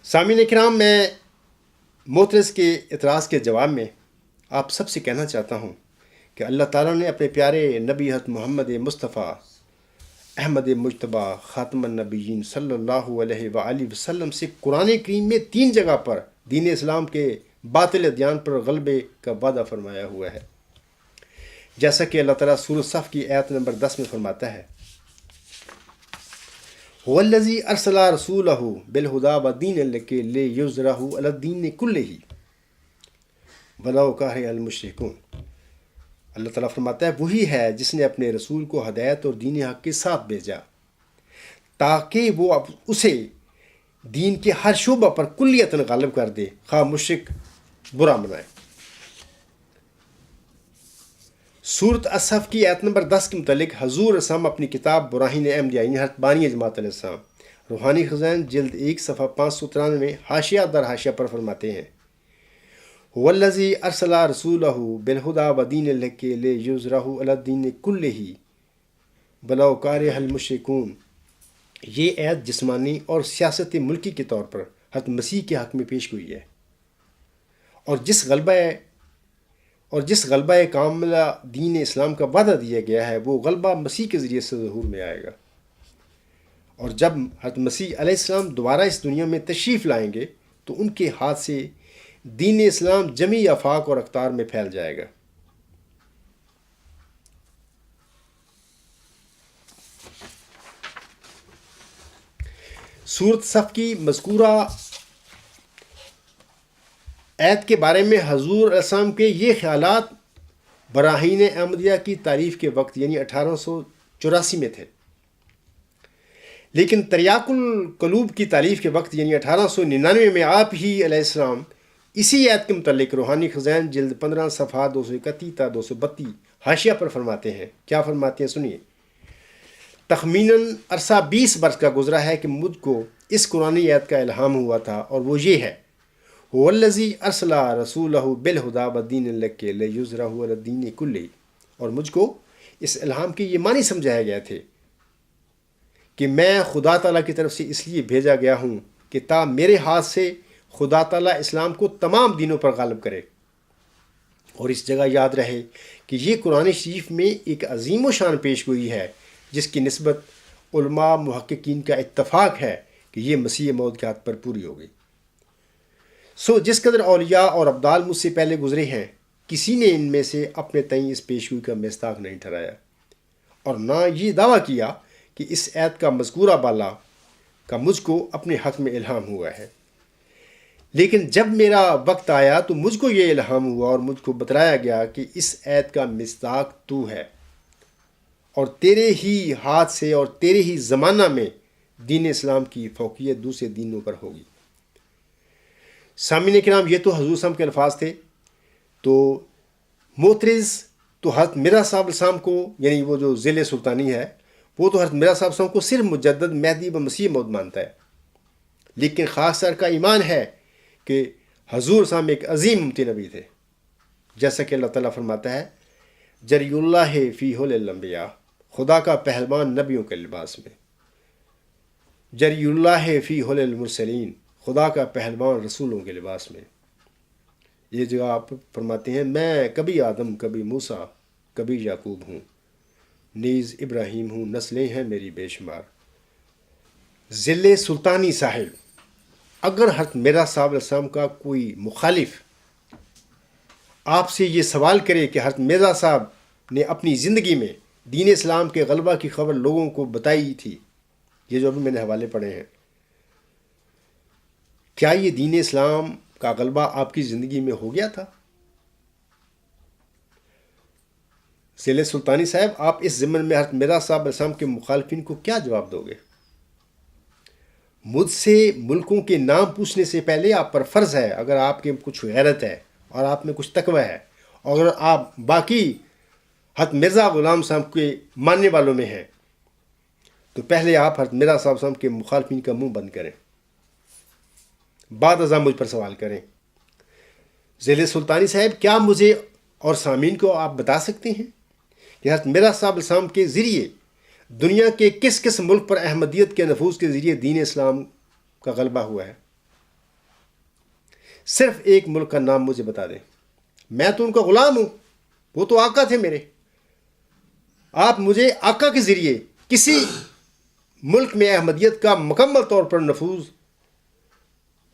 سامعین کرام، میں معترض کے اعتراض کے جواب میں آپ سب سے کہنا چاہتا ہوں کہ اللہ تعالیٰ نے اپنے پیارے نبی حضرت محمد مصطفیٰ احمد مجتبیٰ خاتم النبیین صلی اللہ علیہ وآلہ وسلم سے قرآن کریم میں 3 جگہ پر دین اسلام کے باطل ادیان پر غلبے کا وعدہ فرمایا ہوا ہے، جیسا کہ اللہ تعالیٰ سورۃ صف کی آیت نمبر 10 میں فرماتا ہے، هو الذی ارسل رسولہ بالہدی ودین الحق لیظہرہ علی الدین کلہ ولو کرہ المشرکون۔ اللہ تعالیٰ فرماتا ہے وہی ہے جس نے اپنے رسول کو ہدایت اور دین حق کے ساتھ بھیجا تاکہ وہ اسے دین کے ہر شعبہ پر کلیتاً غالب کر دے، خواہ مشرک برا منائے۔ صورت الصف کی آیت نمبر 10 کے متعلق حضور اسلام اپنی کتاب براہین احمدیہ یعنی حضرت بانی جماعت علیہ السلام روحانی خزائن جلد 1 صفحہ 593 میں حاشیہ در حاشیہ پر فرماتے ہیں والذی ارسل رسولہ بالہدی ودین الحق لیظہرہ علی الدین کلہ ولو کارہ المشرکون۔ یہ آیت جسمانی اور سیاست ملکی کے طور پر حضرت مسیح کے حق میں پیش ہوئی ہے، اور جس غلبہ کاملہ دین اسلام کا وعدہ دیا گیا ہے وہ غلبہ مسیح کے ذریعے سے ظہور میں آئے گا، اور جب حضرت مسیح علیہ السلام دوبارہ اس دنیا میں تشریف لائیں گے تو ان کے ہاتھ سے دین اسلام جمی آفاق اور اقطار میں پھیل جائے گا۔ سورت صف کی مذکورہ آیت کے بارے میں حضور علیہ السلام کے یہ خیالات براہین احمدیہ کی تعریف کے وقت یعنی 1884 میں تھے، لیکن تریاق القلوب کی تعریف کے وقت یعنی 1899 میں آپ ہی علیہ السلام اسی آیت کے متعلق روحانی خزائن جلد 15 صفحہ 231 تا 232 حاشیہ پر فرماتے ہیں۔ کیا فرماتے ہیں سنیے۔ تخمیناً عرصہ 20 برس کا گزرا ہے کہ مجھ کو اس قرآنی آیت کا الہام ہوا تھا، اور وہ یہ ہے والذی ارسل رسولہ بالہدی ودین الحق لیظہرہ علی الدین کلہ، اور مجھ کو اس الہام کے یہ معنی سمجھائے گئے تھے کہ میں خدا تعالیٰ کی طرف سے اس لیے بھیجا گیا ہوں کہ تا میرے ہاتھ سے خدا تعالیٰ اسلام کو تمام دینوں پر غالب کرے۔ اور اس جگہ یاد رہے کہ یہ قرآن شریف میں ایک عظیم و شان پیش گوئی ہے جس کی نسبت علماء محققین کا اتفاق ہے کہ یہ مسیح موعود کے ہاتھ پر پوری ہوگی۔ جس قدر اولیاء اور ابدال مجھ سے پہلے گزرے ہیں، کسی نے ان میں سے اپنے تئیں اس پیشگوئی کا مصداق نہیں ٹھہرایا، اور نہ یہ دعویٰ کیا کہ اس آیت کا مذکورہ بالا کا مجھ کو اپنے حق میں الہام ہوا ہے۔ لیکن جب میرا وقت آیا تو مجھ کو یہ الہام ہوا اور مجھ کو بتلایا گیا کہ اس آیت کا مصداق تو ہے، اور تیرے ہی ہاتھ سے اور تیرے ہی زمانہ میں دین اسلام کی فوقیت دوسرے دینوں پر ہوگی۔ سامعین کرام، یہ تو حضور صاحب کے الفاظ تھے، تو معترض تو حضرت مرزا صاحب السلام کو یعنی وہ جو ذیل سلطانی ہے وہ تو حضرت مرزا صاحب السلام کو صرف مجدد مہدی و مسیح موعود مانتا ہے، لیکن خاص طور کا ایمان ہے کہ حضور صاحب ایک عظیم امتی نبی تھے، جیسا کہ اللہ تعالیٰ فرماتا ہے جری اللہ فی حل الانبیاء، خدا کا پہلوان نبیوں کے لباس میں، جری اللہ فی حل المرسلین، خدا کا پہلوان رسولوں کے لباس میں۔ یہ جگہ آپ فرماتے ہیں میں کبھی آدم کبھی موسیٰ کبھی یعقوب ہوں، نیز ابراہیم ہوں، نسلیں ہیں میری بے شمار۔ ذل سلطانی صاحب، اگر حضرت مرزا صاحب علیہ السلام کا کوئی مخالف آپ سے یہ سوال کرے کہ حضرت مرزا صاحب نے اپنی زندگی میں دین اسلام کے غلبہ کی خبر لوگوں کو بتائی تھی، یہ جو ابھی میں نے حوالے پڑھے ہیں، کیا یہ دین اسلام کا غلبہ آپ کی زندگی میں ہو گیا تھا؟ ذیل سلطانی صاحب، آپ اس ضمن میں حضرت مرزا صاحب علیہ السلام کے مخالفین کو کیا جواب دو گے؟ مجھ سے ملکوں کے نام پوچھنے سے پہلے آپ پر فرض ہے، اگر آپ کے کچھ غیرت ہے اور آپ میں کچھ تقوی ہے، اور اگر آپ باقی حضرت مرزا غلام صاحب کے ماننے والوں میں ہیں، تو پہلے آپ حضرت مرزا صاحب کے مخالفین کا منہ بند کریں، بعد ازاں مجھ پر سوال کریں۔ ذیل سلطانی صاحب، کیا مجھے اور سامعین کو آپ بتا سکتے ہیں کہ حضرت مرزا صاحب علیہ السلام کے ذریعے دنیا کے کس کس ملک پر احمدیت کے نفوذ کے ذریعے دین اسلام کا غلبہ ہوا ہے؟ صرف ایک ملک کا نام مجھے بتا دیں، میں تو ان کا غلام ہوں، وہ تو آقا تھے میرے۔ آپ مجھے آقا کے ذریعے کسی ملک میں احمدیت کا مکمل طور پر نفوذ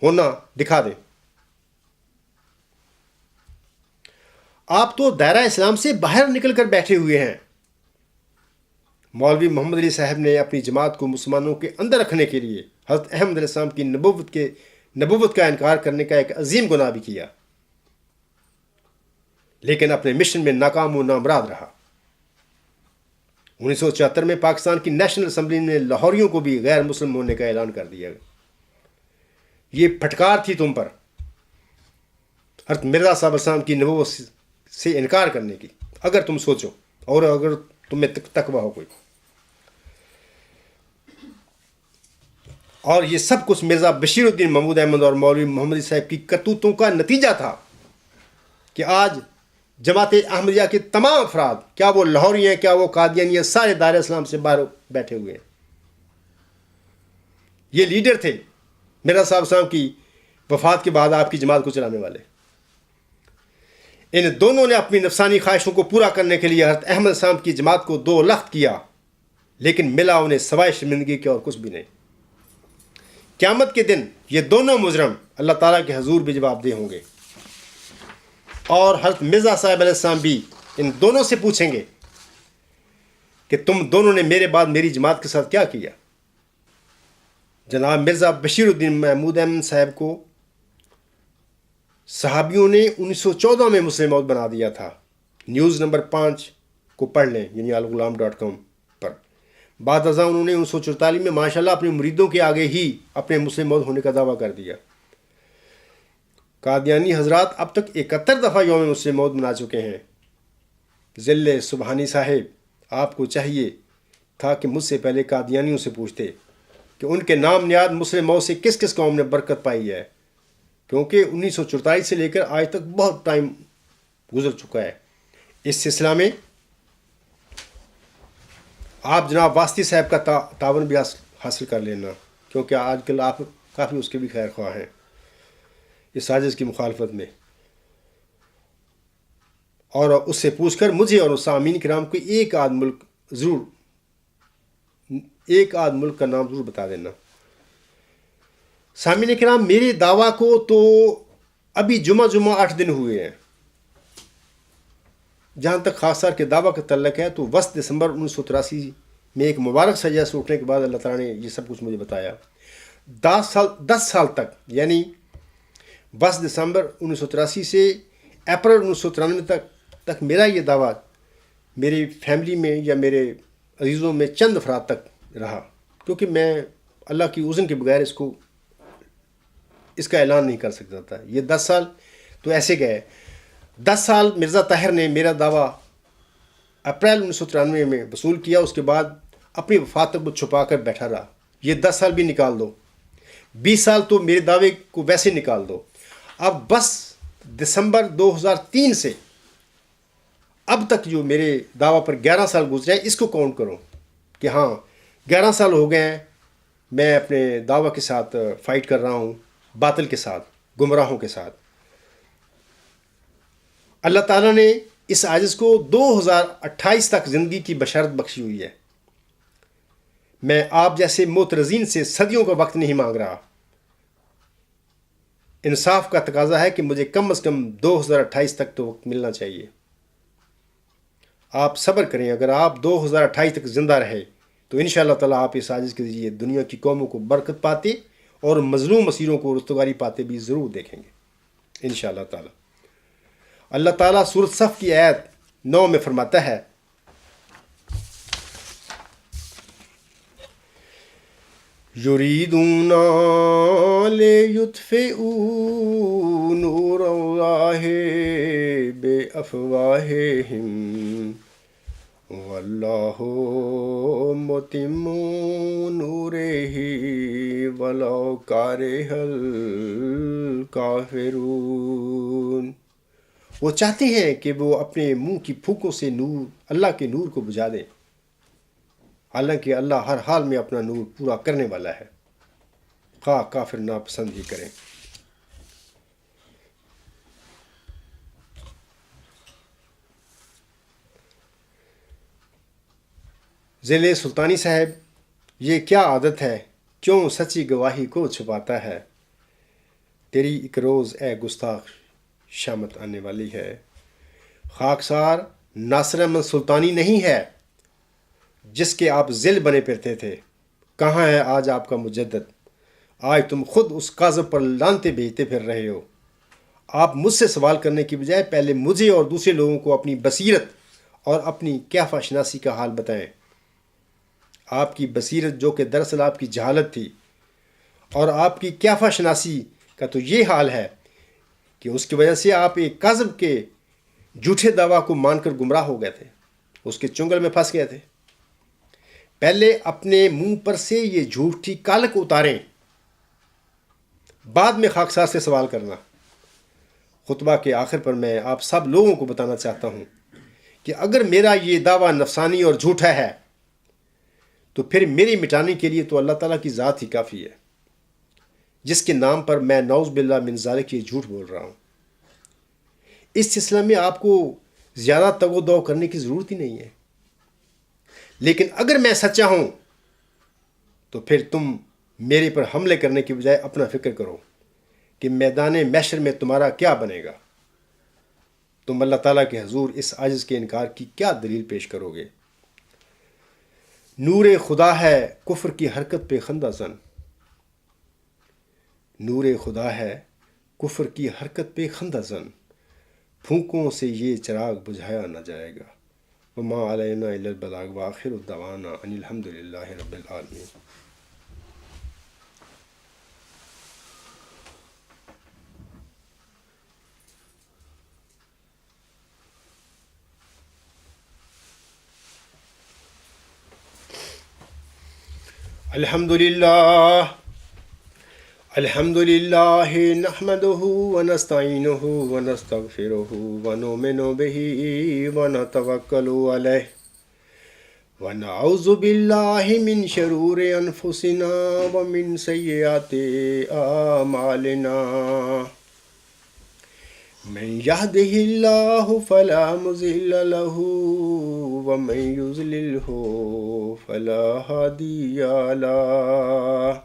ہونا دکھا دیں۔ آپ تو دائرہ اسلام سے باہر نکل کر بیٹھے ہوئے ہیں۔ مولوی محمد علی صاحب نے اپنی جماعت کو مسلمانوں کے اندر رکھنے کے لیے حضرت احمد علیہ السلام کی نبوت کا انکار کرنے کا ایک عظیم گناہ بھی کیا، لیکن اپنے مشن میں ناکام و نامراد رہا۔ 1974 میں پاکستان کی نیشنل اسمبلی نے لاہوریوں کو بھی غیر مسلم ہونے کا اعلان کر دیا۔ یہ پھٹکار تھی تم پر حضرت مرزا صاحب السلام کی نبوت سے انکار کرنے کی، اگر تم سوچو اور اگر تمہیں تقویٰ ہو کوئی. اور یہ سب کچھ مرزا بشیر الدین محمود احمد اور مولوی محمد صاحب کی کرتوتوں کا نتیجہ تھا کہ آج جماعت احمدیہ کے تمام افراد، کیا وہ لاہوری ہیں، کیا وہ قادیانی ہیں، سارے دائرہ اسلام سے باہر بیٹھے ہوئے ہیں. یہ لیڈر تھے مرزا صاحب کی وفات کے بعد آپ کی جماعت کو چلانے والے. ان دونوں نے اپنی نفسانی خواہشوں کو پورا کرنے کے لیے حضرت احمد صاحب کی جماعت کو دو لخت کیا، لیکن ملا انہیں سوائے شرمندگی کے اور کچھ بھی نہیں. قیامت کے دن یہ دونوں مجرم اللہ تعالیٰ کے حضور بھی جواب دہ ہوں گے، اور حضرت مرزا صاحب علیہ السلام بھی ان دونوں سے پوچھیں گے کہ تم دونوں نے میرے بعد میری جماعت کے ساتھ کیا کیا. جناب مرزا بشیر الدین محمود احمد صاحب کو صحابیوں نے 1914 میں مسلم موعود بنا دیا تھا. نیوز نمبر 5 کو پڑھ لیں، یعنی الغلام.com پر. بعد ازاں انہوں نے 1944 میں ماشاءاللہ اپنے مریدوں کے آگے ہی اپنے مسلم موعود ہونے کا دعویٰ کر دیا. قادیانی حضرات اب تک 71 دفعہ یوم مسلم موعود منا چکے ہیں. ذل سبحانی صاحب، آپ کو چاہیے تھا کہ مجھ سے پہلے قادیانیوں سے پوچھتے کہ ان کے نام نیاد مسلم موعود سے کس کس قوم نے برکت پائی ہے، کیونکہ 1944 سے لے کر آج تک بہت ٹائم گزر چکا ہے. اس سلسلہ میں آپ جناب واسطی صاحب کا تعاون بھی حاصل کر لینا، کیونکہ آج کل آپ کافی اس کے بھی خیر خواہ ہیں اس سازش کی مخالفت میں. اور اس سے پوچھ کر مجھے اور سامعین کرام کو ایک آدھ ملک کا نام ضرور بتا دینا. سامعین کرام، میرے دعویٰ کو تو ابھی جمعہ 8 دن ہوئے ہیں. جہاں تک خاصار کے دعویٰ کا تعلق ہے تو 10 دسمبر 1983 میں ایک مبارک سجدہ سے اٹھنے کے بعد اللہ تعالیٰ نے یہ سب کچھ مجھے بتایا. 10 سال تک، یعنی 10 دسمبر 1983 سے اپریل 1993 تک میرا یہ دعویٰ میری فیملی میں یا میرے عزیزوں میں چند افراد تک رہا، کیونکہ میں اللہ کی اذن کے بغیر اس کا اعلان نہیں کر سکتا تھا. یہ 10 سال تو ایسے گئے. 10 سال مرزا طاہر نے میرا دعویٰ اپریل 1993 میں وصول کیا، اس کے بعد اپنی وفات تک وہ چھپا کر بیٹھا رہا. یہ 10 سال بھی نکال دو، 20 سال تو میرے دعوے کو ویسے نکال دو. اب بس دسمبر 2003 سے اب تک جو میرے دعویٰ پر 11 سال گزرے ہیں، اس کو کاؤنٹ کرو کہ ہاں 11 سال ہو گئے ہیں میں اپنے دعویٰ کے ساتھ فائٹ کر رہا ہوں، باطل کے ساتھ، گمراہوں کے ساتھ. اللہ تعالیٰ نے اس عاجز کو 2028 تک زندگی کی بشارت بخشی ہوئی ہے. میں آپ جیسے معترضین سے صدیوں کا وقت نہیں مانگ رہا. انصاف کا تقاضا ہے کہ مجھے کم از کم 2028 تک تو وقت ملنا چاہیے. آپ صبر کریں. اگر آپ 2028 تک زندہ رہے تو انشاءاللہ تعالیٰ آپ اس عاجز کے ذریعے دنیا کی قوموں کو برکت پاتے اور مظلوم اسیروں کو رستگاری پاتے بھی ضرور دیکھیں گے انشاءاللہ تعالیٰ. اللہ تعالیٰ سورۃ صف کی آیت 9 میں فرماتا ہے، یریدون لیطفئوا نور اللہ بافواہہم واللہ متم نورہ ولو کرہ الکافرون. وہ چاہتے ہیں کہ وہ اپنے منہ کی پھوکوں سے نور، اللہ کے نور کو بجھا دیں، حالانکہ اللہ ہر حال میں اپنا نور پورا کرنے والا ہے، خواہ کافر ناپسند ہی کریں. ذیل سلطانی صاحب، یہ کیا عادت ہے، کیوں سچی گواہی کو چھپاتا ہے؟ تیری ایک روز اے گستاخ شامت آنے والی ہے. خاکسار ناصر احمد سلطانی نہیں ہے جس کے آپ ذل بنے پھرتے تھے. کہاں ہے آج آپ کا مجدد؟ آج تم خود اس کاذب پر لانتے بھیجتے پھر رہے ہو. آپ مجھ سے سوال کرنے کی بجائے پہلے مجھے اور دوسرے لوگوں کو اپنی بصیرت اور اپنی کیفہ شناسی کا حال بتائیں. آپ کی بصیرت جو کہ دراصل آپ کی جہالت تھی، اور آپ کی کیفہ شناسی کا تو یہ حال ہے کہ اس کی وجہ سے آپ ایک کاذب کے جھوٹے دعویٰ کو مان کر گمراہ ہو گئے تھے، اس کے چنگل میں پھنس گئے تھے۔ پہلے اپنے منہ پر سے یہ جھوٹی کالک اتاریں، بعد میں خاکسار سے سوال کرنا۔ خطبہ کے آخر پر میں آپ سب لوگوں کو بتانا چاہتا ہوں کہ اگر میرا یہ دعویٰ نفسانی اور جھوٹا ہے تو پھر میری مٹانے کے لیے تو اللہ تعالیٰ کی ذات ہی کافی ہے، جس کے نام پر میں نعوذ باللہ من ذالک یہ جھوٹ بول رہا ہوں۔ اس سلسلے میں آپ کو زیادہ تگ و دو کرنے کی ضرورت ہی نہیں ہے، لیکن اگر میں سچا ہوں تو پھر تم میرے پر حملے کرنے کی بجائے اپنا فکر کرو کہ میدان محشر میں تمہارا کیا بنے گا۔ تم اللہ تعالیٰ کے حضور اس عاجز کے انکار کی کیا دلیل پیش کرو گے؟ نور خدا ہے کفر کی حرکت پہ خندہ زن، نور خدا ہے کفر کی حرکت پہ خندہ زن، پھونکوں سے یہ چراغ بجھایا نہ جائے گا۔ وما علینا الا البلاغ وآخر دعوانا ان الحمد للہ رب العالمین۔ الحمد للہ نحمده ونستعینه ونستغفره ونؤمن به ونتوکل علیہ ونعوذ باللہ من شرور انفسنا ومن سیئات اعمالنا، من یهده اللہ فلا مضل له ومن یضللہ فلا ہادی له،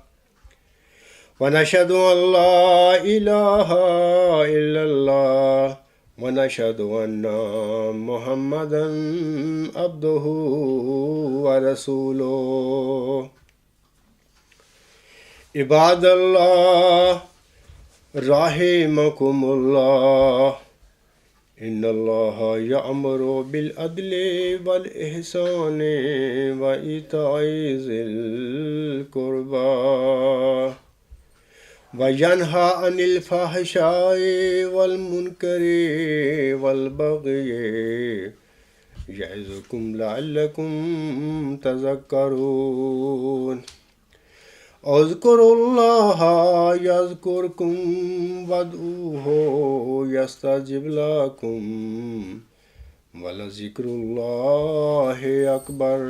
ونشهد أن لا إله إلا الله ونشهد أن محمدا عبده ورسوله۔ عباد الله رحمكم الله، إن الله يأمر بالعدل والإحسان وإيتاء ذي القربى وَيَنْهَى عَنِ الْفَحْشَاءِ وَالْمُنْكَرِ وَالْبَغْيِ يَعِظُكُمْ لَعَلَّكُمْ تَذَكَّرُونَ۔ اذْكُرُوا اللَّهَ يَذْكُرْكُمْ وَادْعُوهُ يَسْتَجِبْ لَكُمْ وَلَذِكْرُ اللَّهِ أَكْبَرُ۔